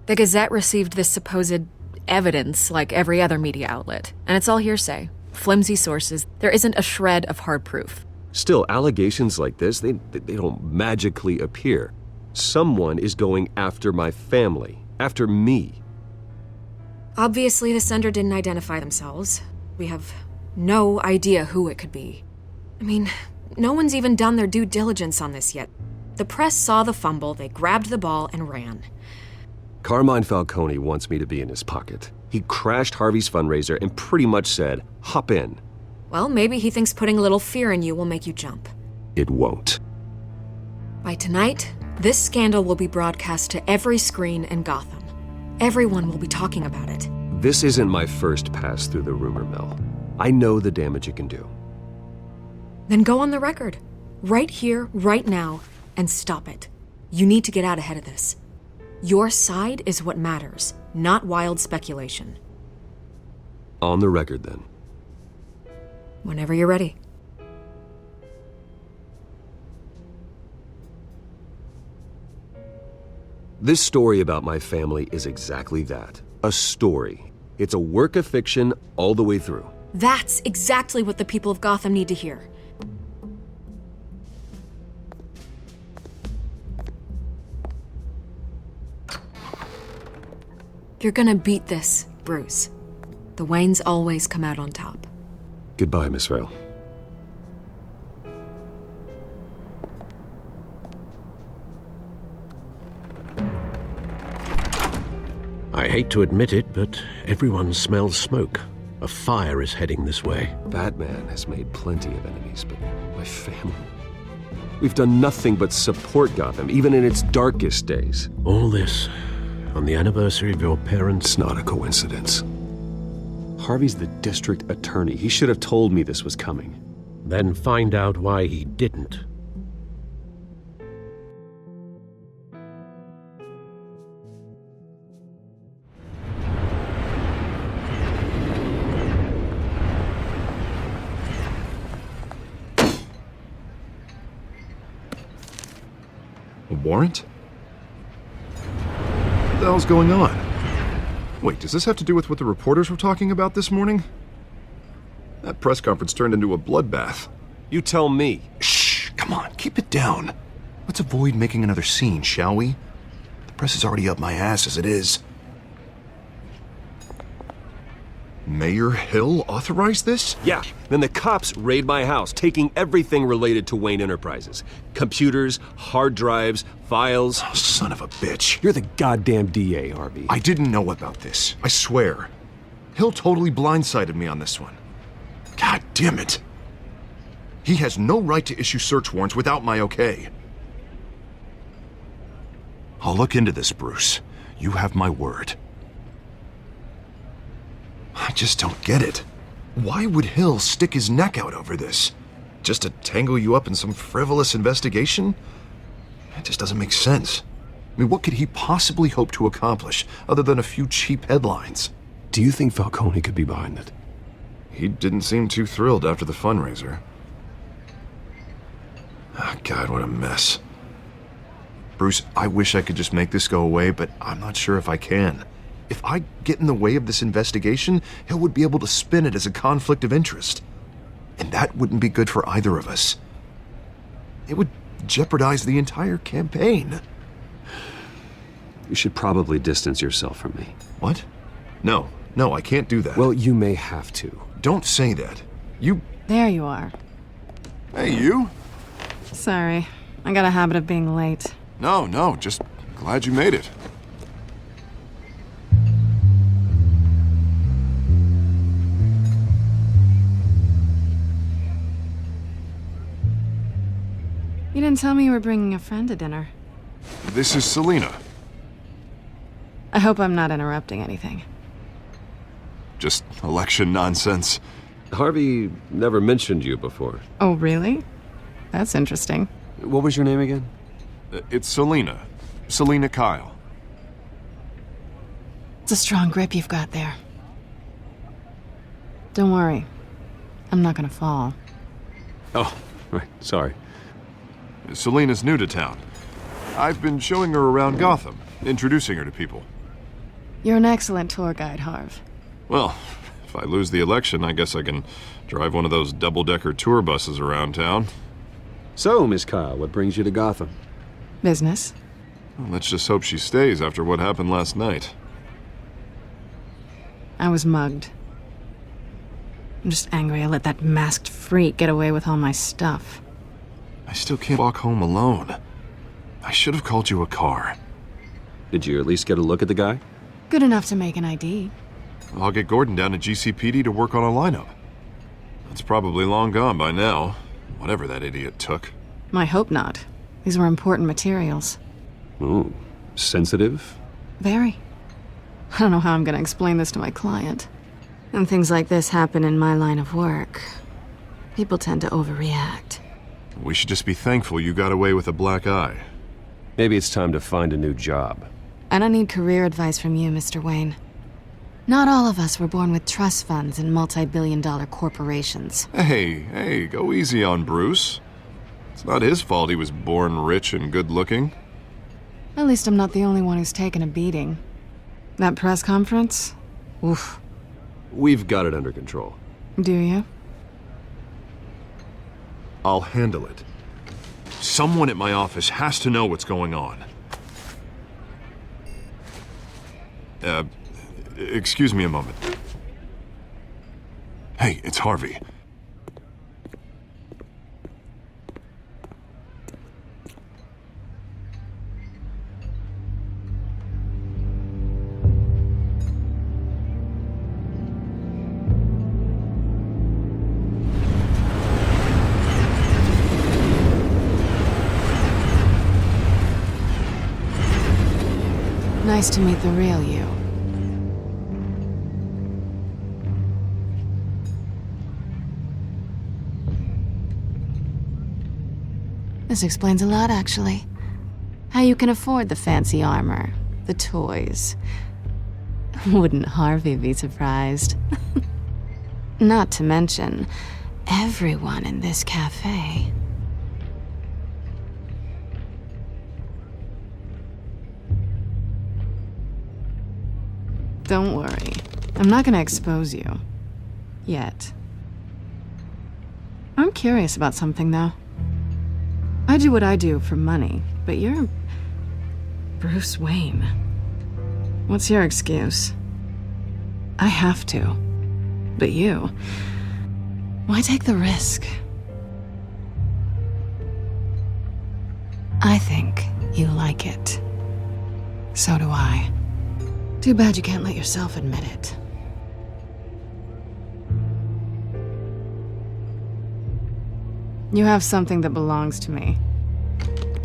The Gazette received this supposed evidence like every other media outlet, and it's all hearsay. Flimsy sources. There isn't a shred of hard proof. Still, allegations like this, they don't magically appear. Someone is going after my family, after me. Obviously, the sender didn't identify themselves. We have no idea who it could be. I mean, no one's even done their due diligence on this yet. The press saw the fumble, they grabbed the ball and ran. Carmine Falcone wants me to be in his pocket. He crashed Harvey's fundraiser and pretty much said, hop in. Well, maybe he thinks putting a little fear in you will make you jump. It won't. By tonight, this scandal will be broadcast to every screen in Gotham. Everyone will be talking about it. This isn't my first pass through the rumor mill. I know the damage it can do. Then go on the record. Right here, right now, and stop it. You need to get out ahead of this. Your side is what matters, not wild speculation. On the record, then. Whenever you're ready. This story about my family is exactly that. A story. It's a work of fiction all the way through. That's exactly what the people of Gotham need to hear. You're gonna beat this, Bruce. The Waynes always come out on top. Goodbye, Miss Vale. I hate to admit it, but everyone smells smoke. A fire is heading this way. Batman has made plenty of enemies, but my family... We've done nothing but support Gotham, even in its darkest days. All this on the anniversary of your parents'... It's not a coincidence. Harvey's the district attorney. He should have told me this was coming. Then find out why he didn't. A warrant? What the hell's going on? Wait, does this have to do with what the reporters were talking about this morning? That press conference turned into a bloodbath. You tell me. Shh, come on, keep it down. Let's avoid making another scene, shall we? The press is already up my ass as it is. Mayor Hill authorized this? Yeah, then the cops raid my house, taking everything related to Wayne Enterprises. Computers, hard drives, files. Oh, son of a bitch. You're the goddamn DA, Harvey. I didn't know about this, I swear. Hill totally blindsided me on this one. God damn it. He has no right to issue search warrants without my okay. I'll look into this, Bruce. You have my word. I just don't get it. Why would Hill stick his neck out over this? Just to tangle you up in some frivolous investigation? It just doesn't make sense. I mean, what could he possibly hope to accomplish other than a few cheap headlines? Do you think Falcone could be behind it? He didn't seem too thrilled after the fundraiser. Oh, God, what a mess. Bruce, I wish I could just make this go away, but I'm not sure if I can. If I get in the way of this investigation, Hill would be able to spin it as a conflict of interest. And that wouldn't be good for either of us. It would jeopardize the entire campaign. You should probably distance yourself from me. What? No, I can't do that. Well, you may have to. Don't say that. You... There you are. Hey, you? Sorry. I got a habit of being late. No, just glad you made it. You didn't tell me you were bringing a friend to dinner. This is Selina. I hope I'm not interrupting anything. Just election nonsense. Harvey never mentioned you before. Oh, really? That's interesting. What was your name again? It's Selina. Selina Kyle. It's a strong grip you've got there. Don't worry. I'm not gonna fall. Oh, right. Sorry. Selina's new to town. I've been showing her around Gotham, introducing her to people. You're an excellent tour guide, Harv. Well, if I lose the election, I guess I can drive one of those double-decker tour buses around town. So, Miss Kyle, what brings you to Gotham? Business. Well, let's just hope she stays after what happened last night. I was mugged. I'm just angry I let that masked freak get away with all my stuff. I still can't walk home alone. I should have called you a car. Did you at least get a look at the guy? Good enough to make an ID. I'll get Gordon down to GCPD to work on a lineup. It's probably long gone by now, whatever that idiot took. I hope not. These were important materials. Ooh, sensitive? Very. I don't know how I'm gonna explain this to my client. And things like this happen in my line of work. People tend to overreact. We should just be thankful you got away with a black eye. Maybe it's time to find a new job. I don't need career advice from you, Mr. Wayne. Not all of us were born with trust funds and multi-billion-dollar corporations. Hey, go easy on Bruce. It's not his fault he was born rich and good-looking. At least I'm not the only one who's taken a beating. That press conference? Oof. We've got it under control. Do you? I'll handle it. Someone at my office has to know what's going on. Excuse me a moment. Hey, it's Harvey. Nice to meet the real you. This explains a lot, actually. How you can afford the fancy armor, the toys. Wouldn't Harvey be surprised? Not to mention, everyone in this cafe. Don't worry. I'm not gonna expose you. Yet. I'm curious about something, though. I do what I do for money, but you're Bruce Wayne. What's your excuse? I have to. But you, why take the risk? I think you like it. So do I. Too bad you can't let yourself admit it. You have something that belongs to me.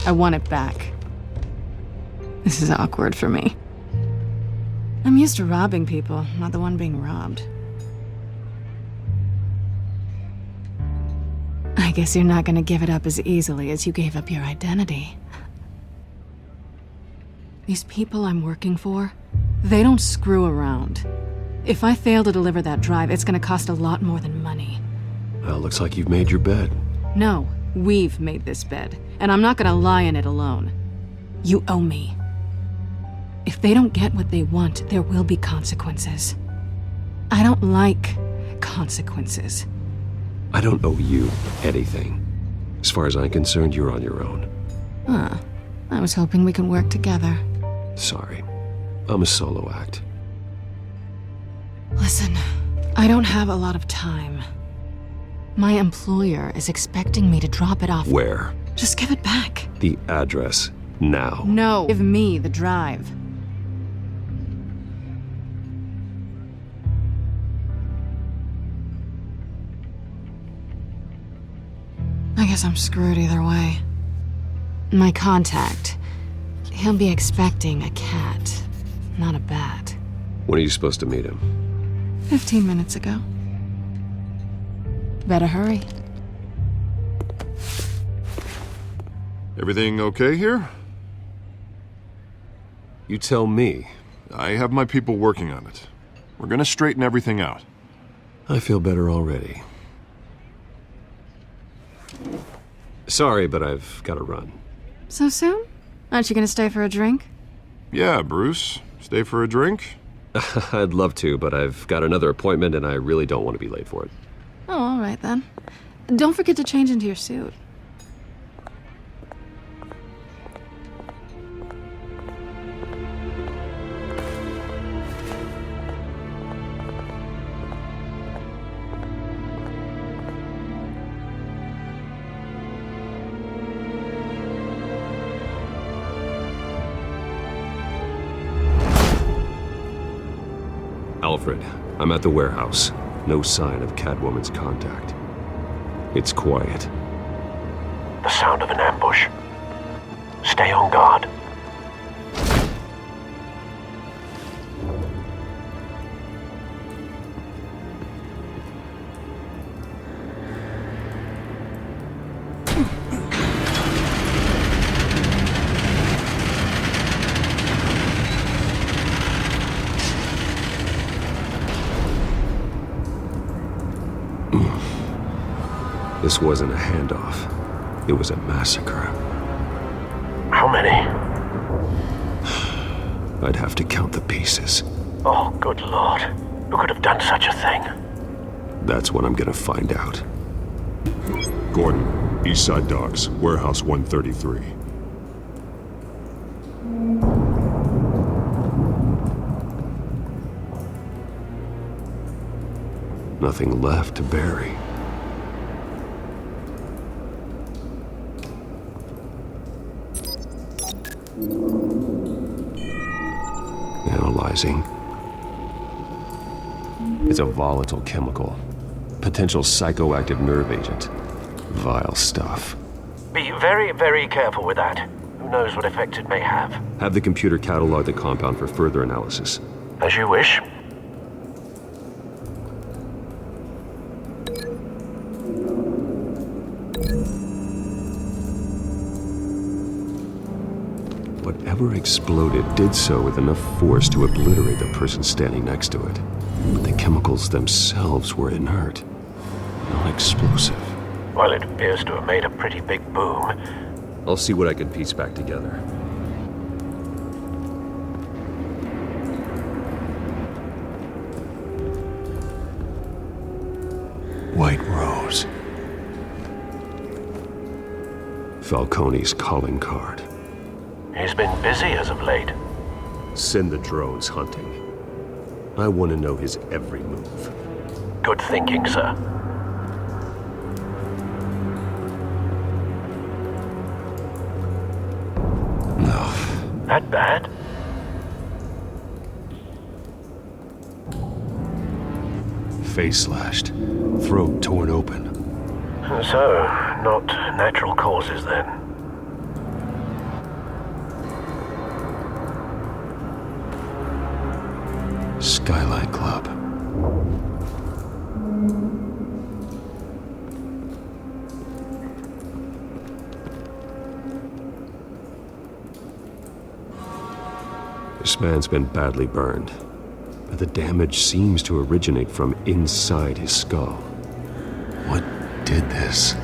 I want it back. This is awkward for me. I'm used to robbing people, not the one being robbed. I guess you're not gonna give it up as easily as you gave up your identity. These people I'm working for, they don't screw around. If I fail to deliver that drive, it's gonna cost a lot more than money. Well, looks like you've made your bed. No, we've made this bed, and I'm not gonna lie in it alone. You owe me. If they don't get what they want, there will be consequences. I don't like consequences. I don't owe you anything. As far as I'm concerned, you're on your own. Huh. I was hoping we could work together. Sorry. I'm a solo act. Listen, I don't have a lot of time. My employer is expecting me to drop it off. Where? Just give it back. The address, now. No, give me the drive. I guess I'm screwed either way. My contact, he'll be expecting a cat, not a bat. When are you supposed to meet him? 15 minutes ago. Better hurry. Everything okay here? You tell me. I have my people working on it. We're gonna straighten everything out. I feel better already. Sorry, but I've got to run. So soon? Aren't you gonna stay for a drink? Yeah, Bruce. Stay for a drink? I'd love to, but I've got another appointment and I really don't want to be late for it. Oh, all right then. Don't forget to change into your suit. Alfred, I'm at the warehouse. No sign of Catwoman's contact. It's quiet. The sound of an ambush. Stay on guard. This wasn't a handoff. It was a massacre. How many? I'd have to count the pieces. Oh, good lord. Who could have done such a thing? That's what I'm gonna find out. Gordon, Eastside Docks, Warehouse 133. Nothing left to bury. Analyzing. It's a volatile chemical. Potential psychoactive nerve agent. Vile stuff. Be very, very careful with that. Who knows what effect it may have. Have the computer catalog the compound for further analysis. As you wish. Whatever exploded did so with enough force to obliterate the person standing next to it. But the chemicals themselves were inert, not explosive. Well, it appears to have made a pretty big boom. I'll see what I can piece back together. White Rose. Falcone's calling card. He's been busy as of late. Send the drones hunting. I want to know his every move. Good thinking, sir. No. That bad? Face slashed. Throat torn open. So, not natural causes then. Skyline Club. This man's been badly burned, but the damage seems to originate from inside his skull. What did this?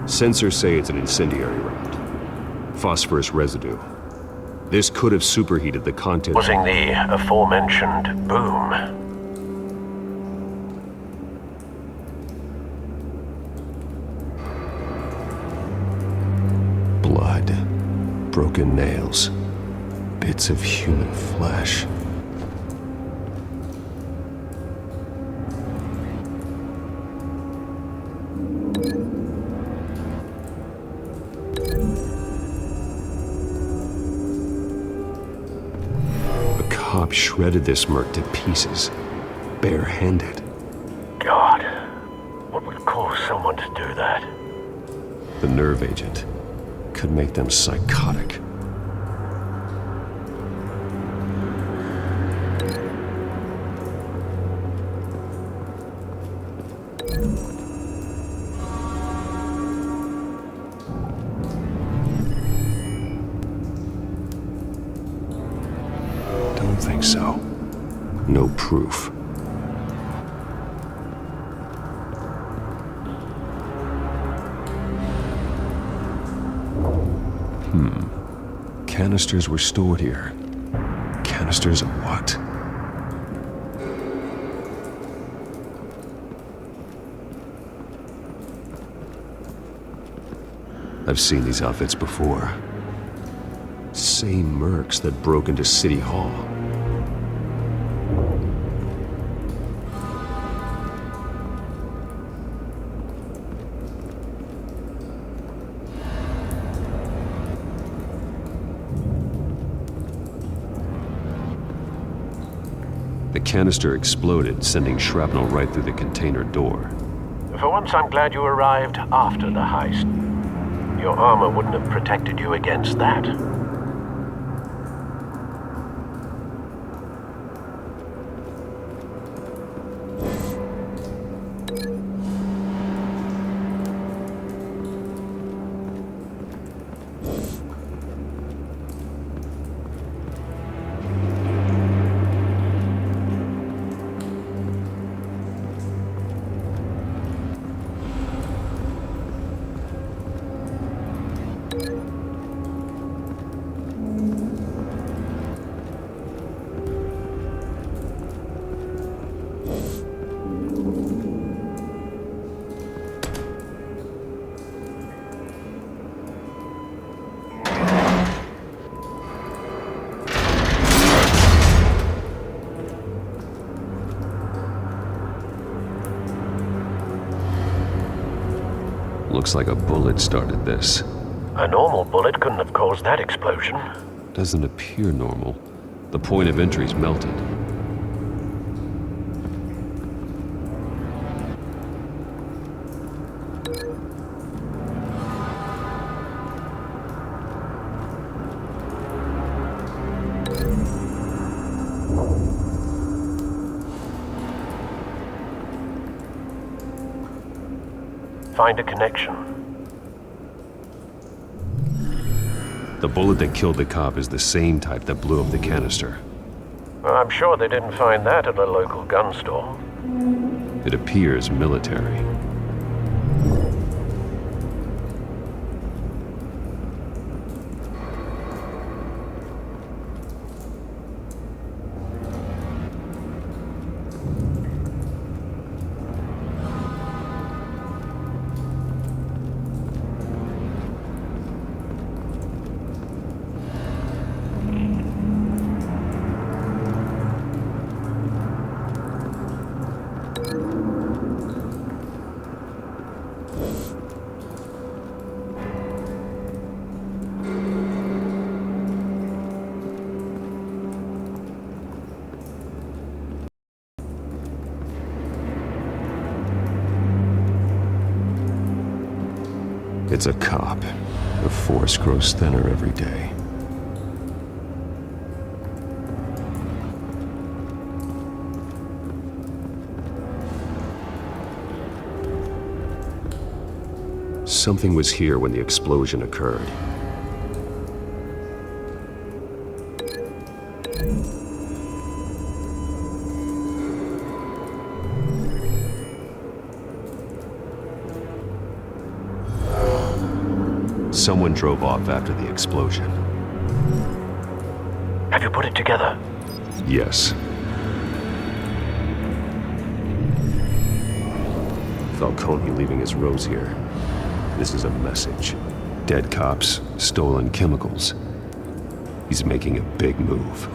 Sensors say it's an incendiary round. Phosphorus residue. This could have superheated the content. Causing the aforementioned boom. Blood. Broken nails. Bits of human flesh. Cop shredded this merc to pieces, barehanded. God, what would cause someone to do that? The nerve agent could make them psychotic. Don't think so. No proof. Canisters were stored here. Canisters of what? I've seen these outfits before. Same mercs that broke into City Hall. The canister exploded, sending shrapnel right through the container door. For once, I'm glad you arrived after the heist. Your armor wouldn't have protected you against that. Looks like a bullet started this. A normal bullet couldn't have caused that explosion. Doesn't appear normal. The point of entry's melted. Find a connection. The bullet that killed the cop is the same type that blew up the canister. I'm sure they didn't find that at a local gun store. It appears military. It's a cop. The force grows thinner every day. Something was here when the explosion occurred. Someone drove off after the explosion. Have you put it together? Yes. Falcone leaving his rose here. This is a message. Dead cops, stolen chemicals. He's making a big move.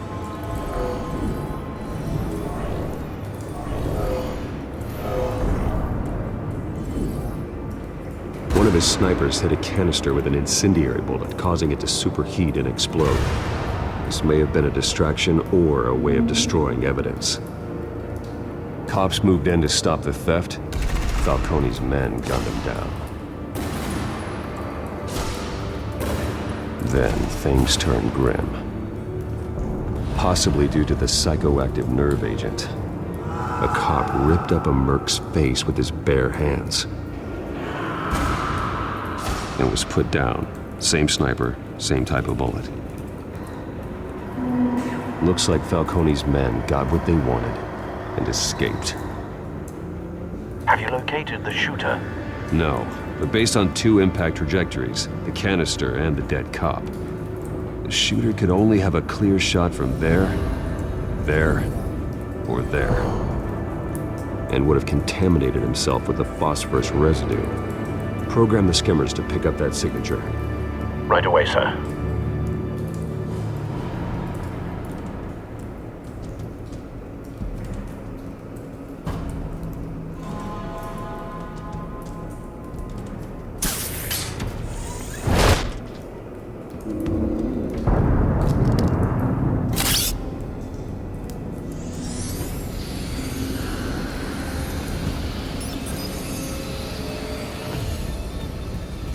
One of his snipers hit a canister with an incendiary bullet, causing it to superheat and explode. This may have been a distraction or a way of destroying evidence. Cops moved in to stop the theft. Falcone's men gunned him down. Then things turned grim. Possibly due to the psychoactive nerve agent. A cop ripped up a merc's face with his bare hands. And was put down. Same sniper, same type of bullet. Looks like Falcone's men got what they wanted and escaped. Have you located the shooter? No, but based on two impact trajectories, the canister and the dead cop, the shooter could only have a clear shot from there, or there, and would have contaminated himself with the phosphorus residue. Program the skimmers to pick up that signature. Right away, sir.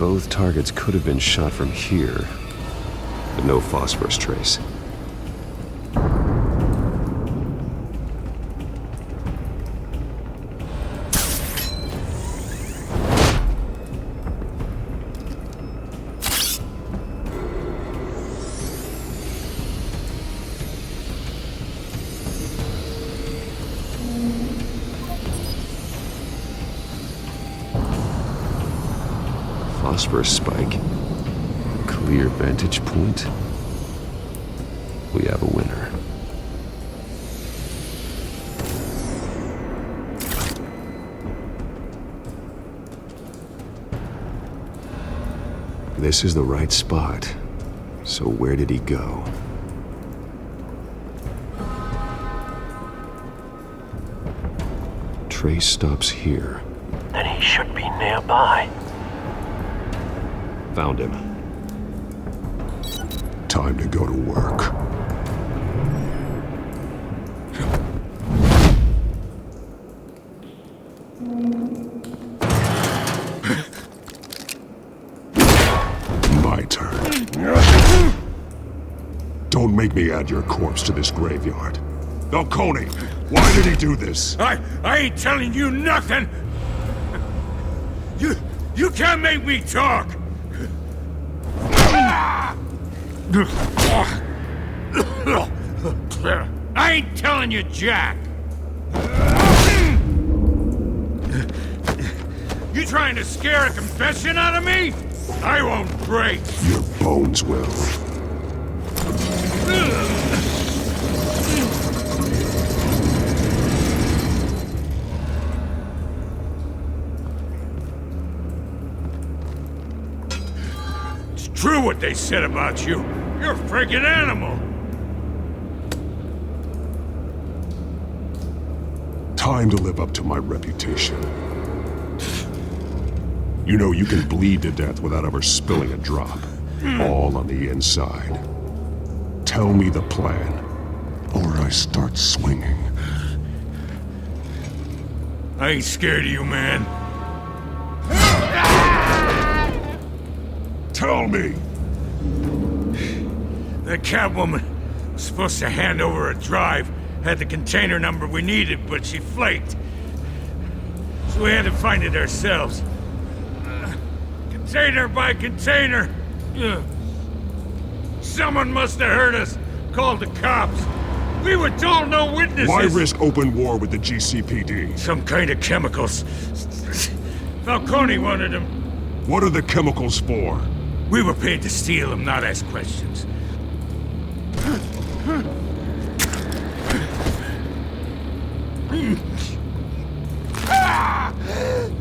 Both targets could have been shot from here, but no phosphorus trace. Phosphorus spike. Clear vantage point. We have a winner. This is the right spot. So where did he go? Trace stops here. Then he should be nearby. Found him. Time to go to work. My turn. Don't make me add your corpse to this graveyard. Falcone, why did he do this? I ain't telling you nothing! You can't make me talk! I ain't telling you jack! You trying to scare a confession out of me? I won't break! Your bones will. It's true what they said about you. You're a freaking animal! Time to live up to my reputation. You know you can bleed to death without ever spilling a drop. All on the inside. Tell me the plan, or I start swinging. I ain't scared of you, man. Tell me! The Catwoman was supposed to hand over a drive, had the container number we needed, but she flaked. So we had to find it ourselves. Container by container. Someone must have heard us, called the cops. We were told no witnesses. Why risk open war with the GCPD? Some kind of chemicals. Falcone wanted them. What are the chemicals for? We were paid to steal them, not ask questions.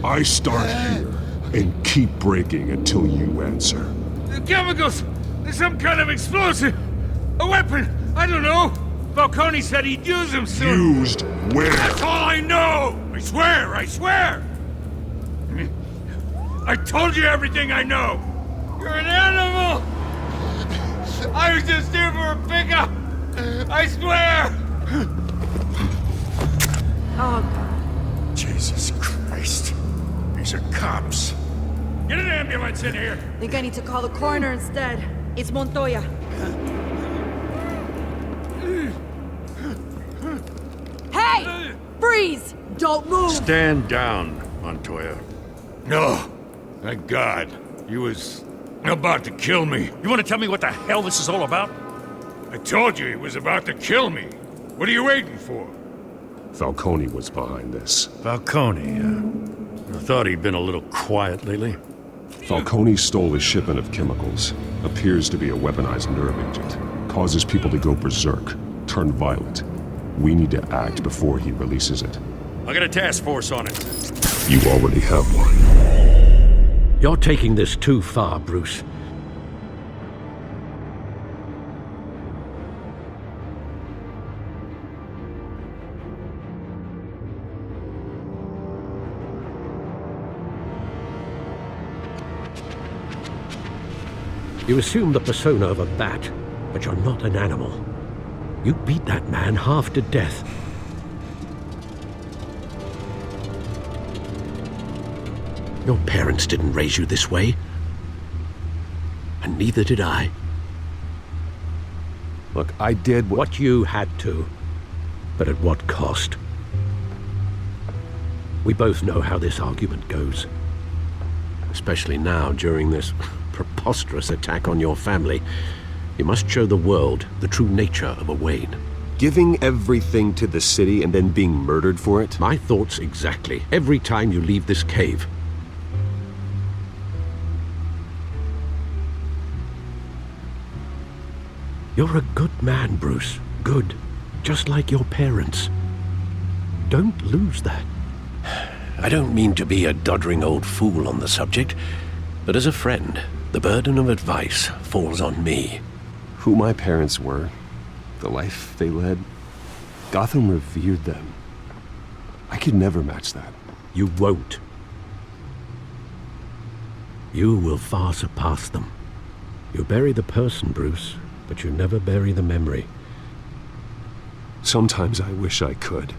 I start here and keep breaking until you answer. The chemicals! There's some kind of explosive! A weapon! I don't know! Falcone said he'd use them soon! Used where? That's all I know! I swear! I swear! I told you everything I know! You're an animal! I was just here for a pickup! I swear! Oh, Jesus Christ. These are cops. Get an ambulance in here! think I need to call the coroner instead. It's Montoya. Hey! Freeze! Don't move! Stand down, Montoya. No. Thank God. He was about to kill me. You want to tell me what the hell this is all about? I told you he was about to kill me. What are you waiting for? Falcone was behind this. Falcone, I thought he'd been a little quiet lately. Falcone stole a shipment of chemicals. Appears to be a weaponized nerve agent. Causes people to go berserk, turn violent. We need to act before he releases it. I got a task force on it. You already have one. You're taking this too far, Bruce. You assume the persona of a bat, but you're not an animal. You beat that man half to death. Your parents didn't raise you this way. And neither did I. Look, I did what you had to. But at what cost? We both know how this argument goes. Especially now, during this preposterous attack on your family. You must show the world the true nature of a Wayne. Giving everything to the city and then being murdered for it? My thoughts exactly. Every time you leave this cave. You're a good man, Bruce. Good. Just like your parents. Don't lose that. I don't mean to be a doddering old fool on the subject, but as a friend, the burden of advice falls on me. Who my parents were, the life they led, Gotham revered them. I could never match that. You won't. You will far surpass them. You bury the person, Bruce, but you never bury the memory. Sometimes I wish I could.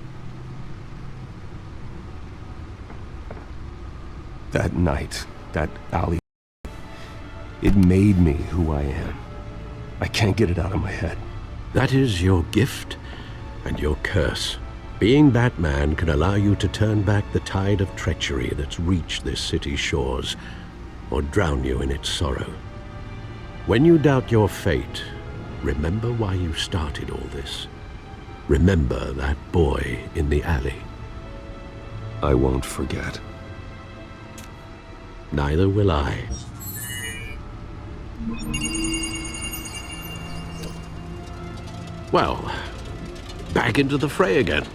That night, that alley, it made me who I am. I can't get it out of my head. That is your gift and your curse. Being Batman can allow you to turn back the tide of treachery that's reached this city's shores, or drown you in its sorrow. When you doubt your fate, remember why you started all this. Remember that boy in the alley. I won't forget. Neither will I. Well, back into the fray again.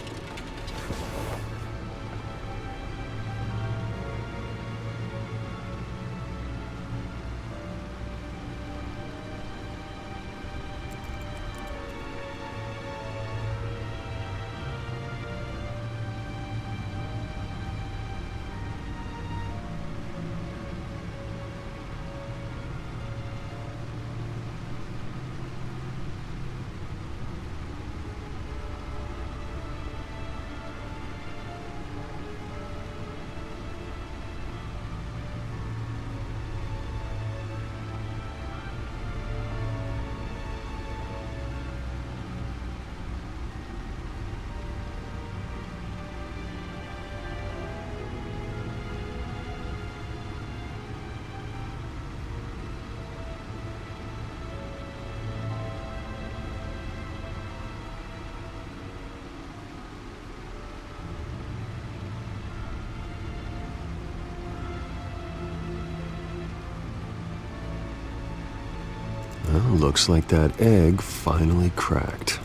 Well, looks like that egg finally cracked.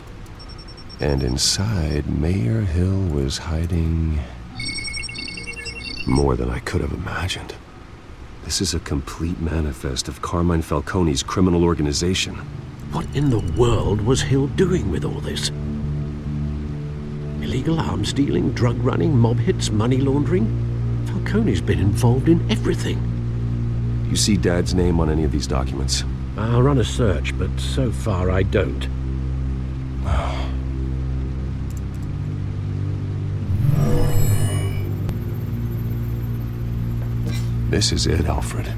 And inside, Mayor Hill was hiding more than I could have imagined. This is a complete manifest of Carmine Falcone's criminal organization. What in the world was Hill doing with all this? Illegal arms dealing, drug running, mob hits, money laundering? Falcone's been involved in everything. You see Dad's name on any of these documents? I'll run a search, but so far I don't. This is it, Alfred.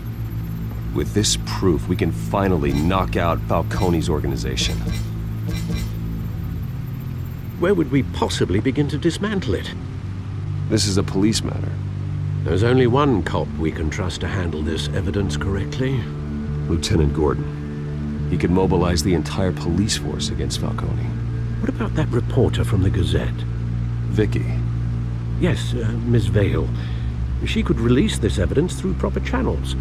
With this proof, we can finally knock out Falcone's organization. Where would we possibly begin to dismantle it? This is a police matter. There's only one cop we can trust to handle this evidence correctly. Lieutenant Gordon. He could mobilize the entire police force against Falcone. What about that reporter from the Gazette? Vicky. Yes, Miss Vale. She could release this evidence through proper channels.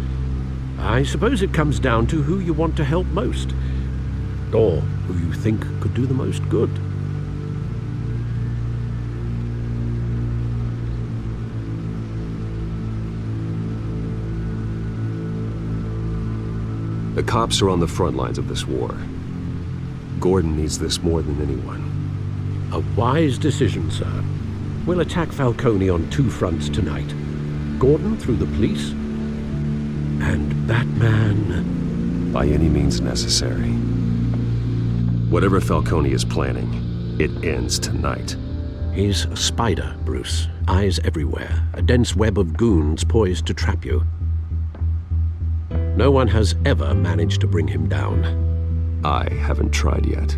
I suppose it comes down to who you want to help most. Or who you think could do the most good. The cops are on the front lines of this war. Gordon needs this more than anyone. A wise decision, sir. We'll attack Falcone on two fronts tonight. Gordon through the police, and Batman... by any means necessary. Whatever Falcone is planning, it ends tonight. He's a spider, Bruce. Eyes everywhere. A dense web of goons poised to trap you. No one has ever managed to bring him down. I haven't tried yet.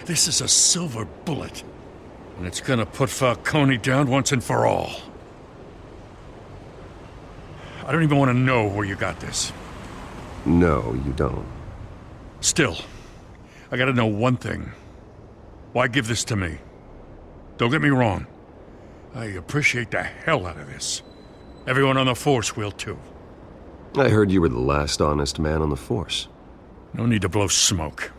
This is a silver bullet. And it's gonna put Falcone down once and for all. I don't even want to know where you got this. No, you don't. Still, I gotta know one thing. Why give this to me? Don't get me wrong. I appreciate the hell out of this. Everyone on the Force will too. I heard you were the last honest man on the Force. No need to blow smoke.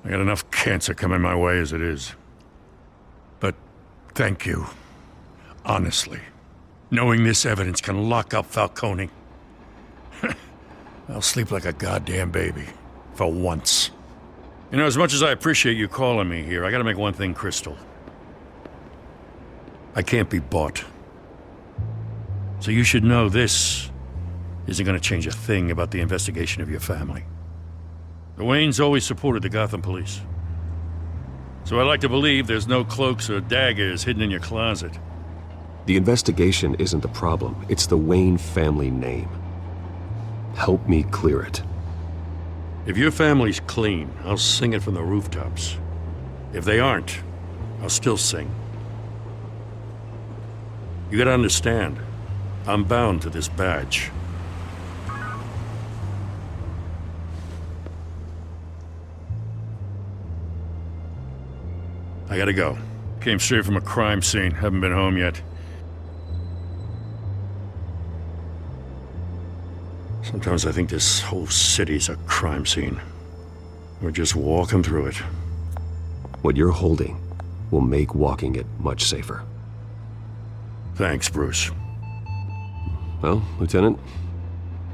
I got enough cancer coming my way as it is. But thank you. Honestly. Knowing this evidence can lock up Falcone. I'll sleep like a goddamn baby. For once. You know, as much as I appreciate you calling me here, I gotta make one thing crystal. I can't be bought. So you should know this isn't gonna change a thing about the investigation of your family. The Waynes always supported the Gotham police. So I like to believe there's no cloaks or daggers hidden in your closet. The investigation isn't the problem. It's the Wayne family name. Help me clear it. If your family's clean, I'll sing it from the rooftops. If they aren't, I'll still sing. You gotta understand, I'm bound to this badge. I gotta go. Came straight from a crime scene. Haven't been home yet. Sometimes I think this whole city's a crime scene. We're just walking through it. What you're holding will make walking it much safer. Thanks, Bruce. Well, Lieutenant?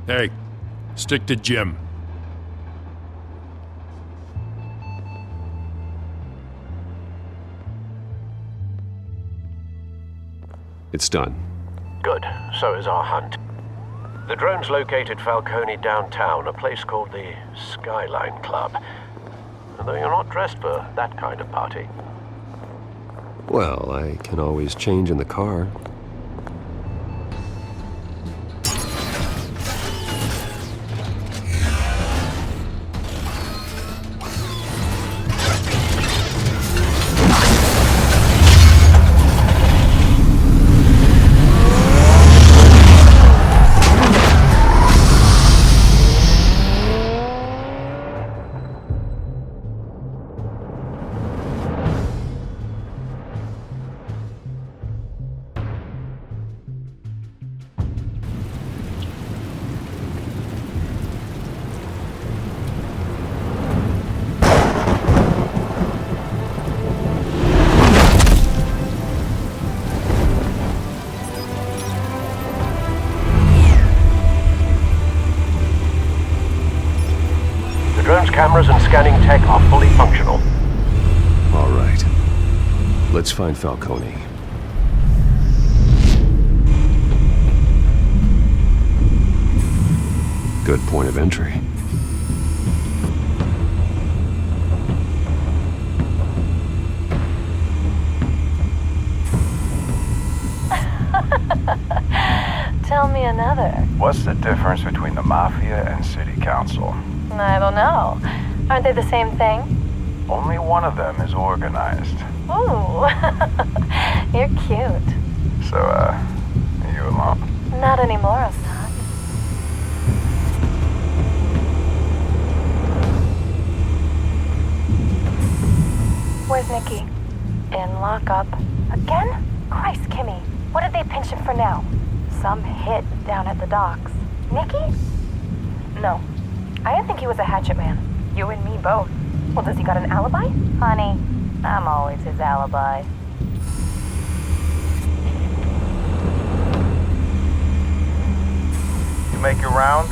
Hey, stick to Jim. It's done. Good. So is our hunt. The drones located Falcone downtown, a place called the Skyline Club. Though you're not dressed for that kind of party. Well, I can always change in the car. Cameras and scanning tech are fully functional. All right. Let's find Falcone. Good point of entry. Tell me another. What's the difference between the Mafia and City Council? I don't know. Aren't they the same thing? Only one of them is organized. Ooh, you're cute. So, are you alone? Not anymore, I'm not. Where's Nikki? In lockup. Again? Christ, Kimmy. What did they pinch him for now? Some hit down at the docks. Nikki? No. I didn't think he was a hatchet man. You and me both. Well, does he got an alibi? Honey, I'm always his alibi. You make your rounds?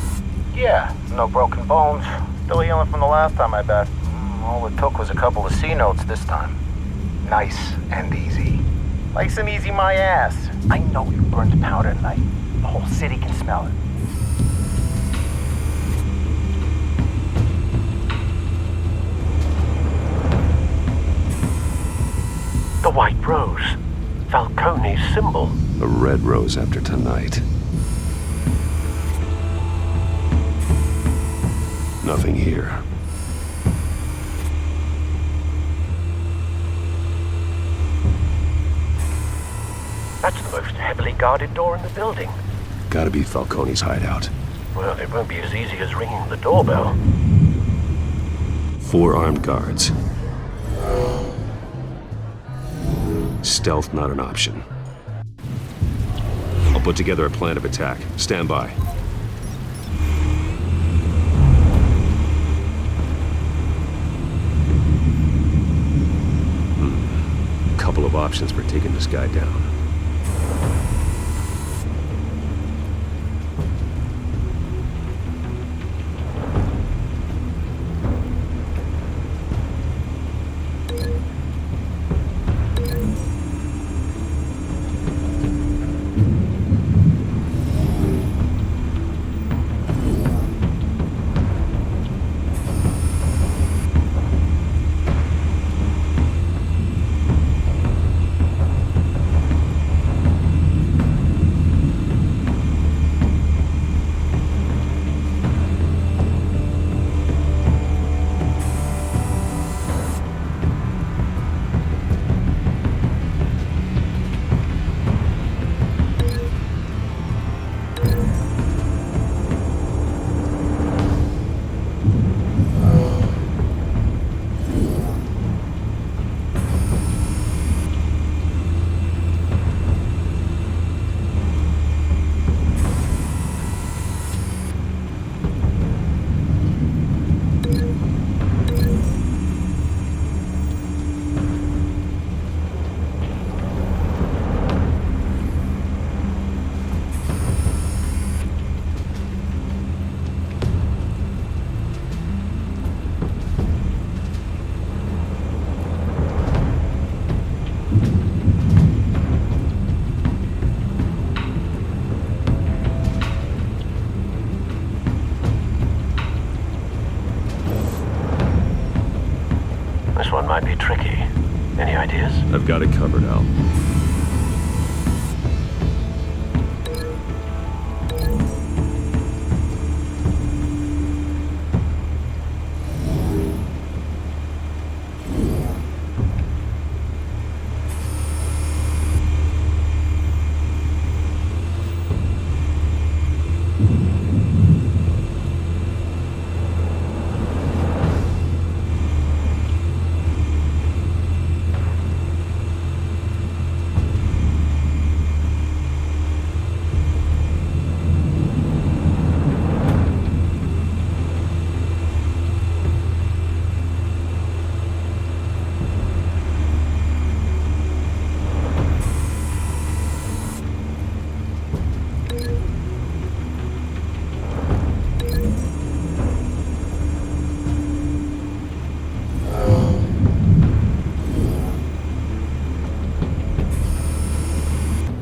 Yeah, no broken bones. Still healing from the last time, I bet. All it took was a couple of C notes this time. Nice and easy. Nice and easy my ass. I know you burned powder tonight. The whole city can smell it. The white rose. Falcone's symbol. A red rose after tonight. Nothing here. That's the most heavily guarded door in the building. Gotta be Falcone's hideout. Well, it won't be as easy as ringing the doorbell. 4 armed guards. Stealth not an option. I'll put together a plan of attack. Stand by. Couple of options for taking this guy down. This one might be tricky. Any ideas? I've got it covered, Al.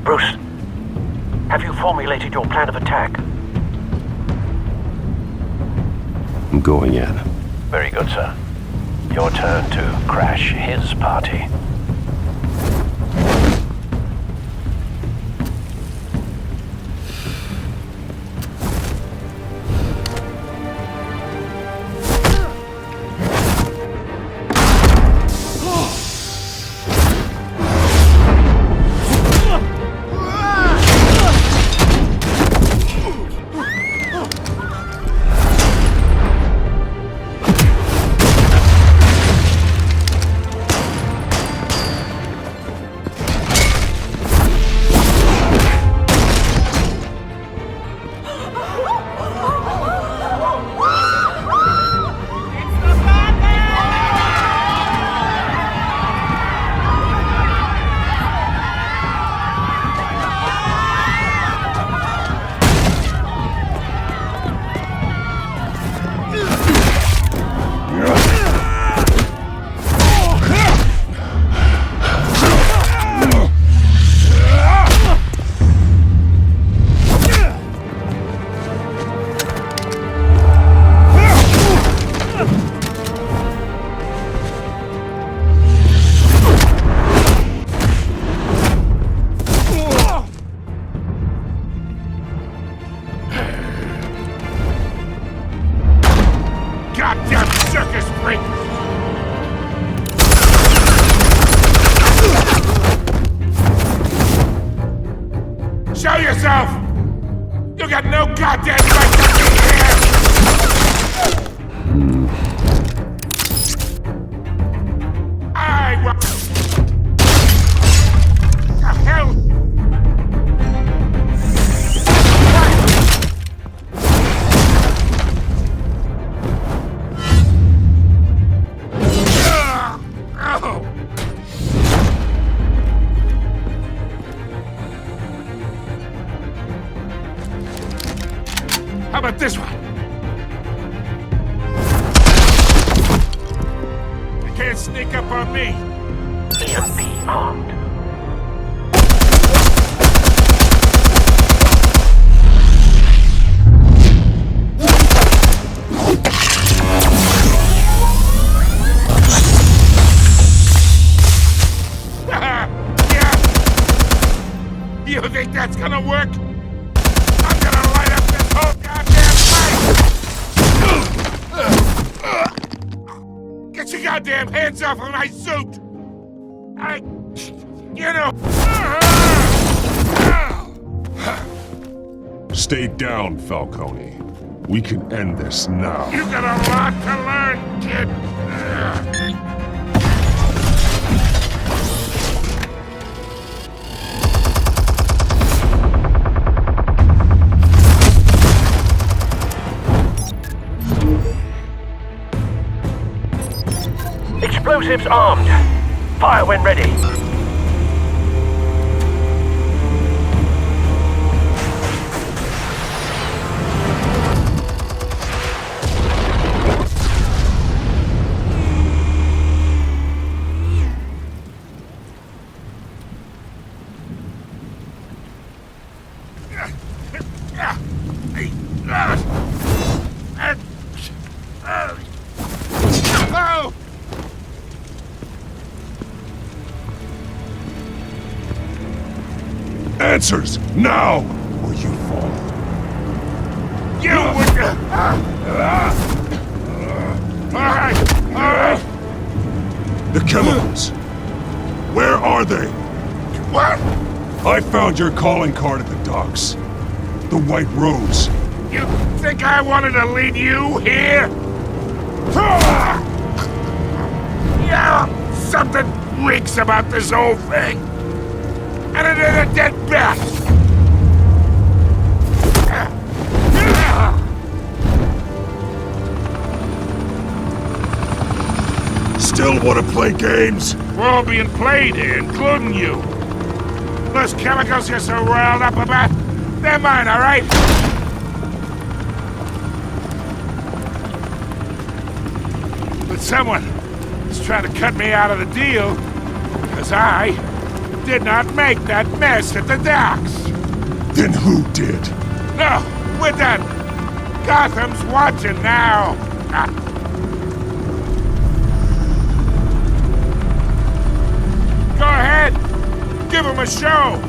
Bruce, have you formulated your plan of attack? I'm going in. Very good, sir. Your turn to crash his party. yourself! You got no goddamn right to be here! What the hell? How about this one? You can't sneak up on me. EMP armed. You think that's gonna work? I'm gonna light up this whole goddamn place! Get your goddamn hands off of my suit! Stay down, Falcone. We can end this now. You got a lot to learn, kid! Explosives armed. Fire when ready. Answers, now, or you fall. You would... Alright, alright. The chemicals. Where are they? What? I found your calling card at the docks. The White Rose. You think I wanted to lead you here? Yeah, something reeks about this whole thing. And it is a dead bat! Still want to play games? We're all being played here, including you. Those chemicals you're so riled up about, they're mine, all right? But someone is trying to cut me out of the deal, because I did not make that mess at the docks. Then who did? No, we're done. Gotham's watching now. Go ahead. Give him a show.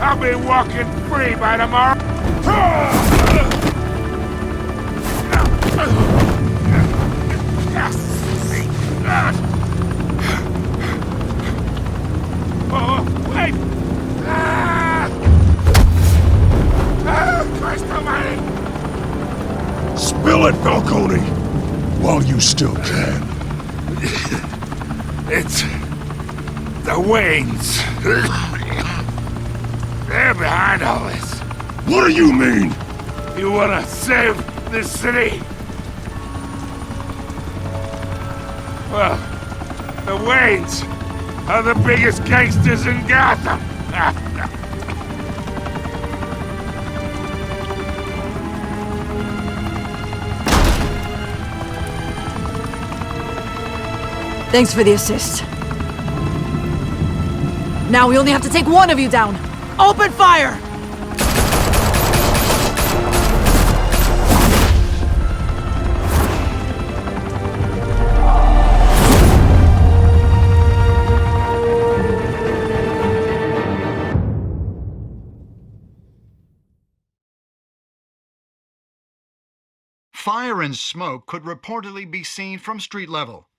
I'll be walking free by tomorrow. Oh, wait! Christ almighty! Spill it, Falcone! While you still can. It's... the Waynes. They're behind all this. What do you mean? You wanna save this city? Well, the Waynes are the biggest gangsters in Gotham. Thanks for the assist. Now we only have to take one of you down. Open fire! Fire and smoke could reportedly be seen from street level.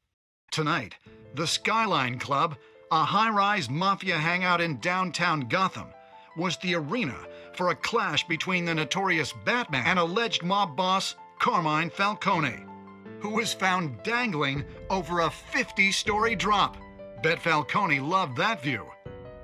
Tonight, the Skyline Club, a high-rise mafia hangout in downtown Gotham, was the arena for a clash between the notorious Batman and alleged mob boss Carmine Falcone, who was found dangling over a 50-story drop. Bet Falcone loved that view.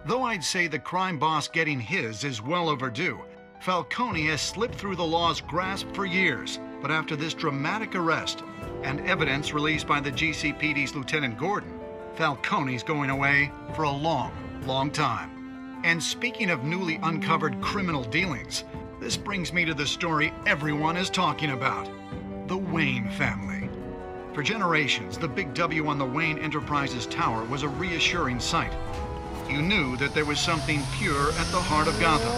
Though I'd say the crime boss getting his is well overdue, Falcone has slipped through the law's grasp for years. But after this dramatic arrest and evidence released by the GCPD's Lieutenant Gordon, Falcone's going away for a long, long time. And speaking of newly uncovered criminal dealings, this brings me to the story everyone is talking about: the Wayne family. For generations, the big W on the Wayne Enterprises tower was a reassuring sight. You knew that there was something pure at the heart of Gotham,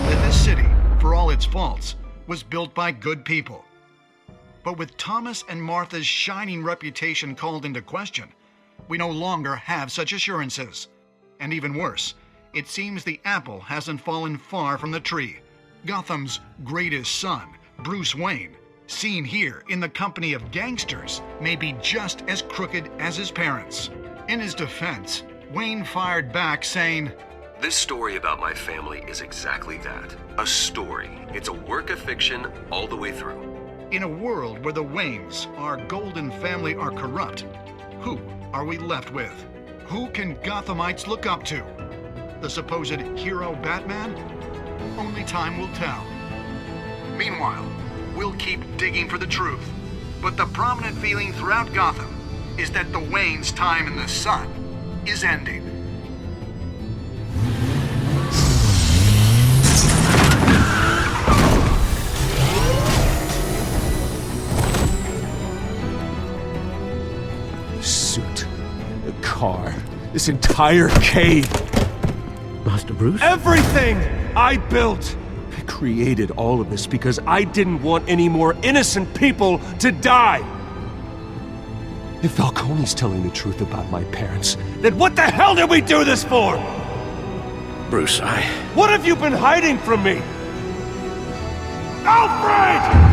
that this city, for all its faults, was built by good people. But with Thomas and Martha's shining reputation called into question, we no longer have such assurances. And even worse, it seems the apple hasn't fallen far from the tree. Gotham's greatest son, Bruce Wayne, seen here in the company of gangsters, may be just as crooked as his parents. In his defense, Wayne fired back saying, "This story about my family is exactly that. A story. It's a work of fiction all the way through." In a world where the Waynes, our golden family, are corrupt, who are we left with? Who can Gothamites look up to? The supposed hero Batman? Only time will tell. Meanwhile, we'll keep digging for the truth. But the prominent feeling throughout Gotham is that the Waynes' time in the sun is ending. The suit, the car, this entire cave. Master Bruce? Everything I built! I created all of this because I didn't want any more innocent people to die! If Falcone's telling the truth about my parents, then what the hell did we do this for? Bruce, What have you been hiding from me? Alfred!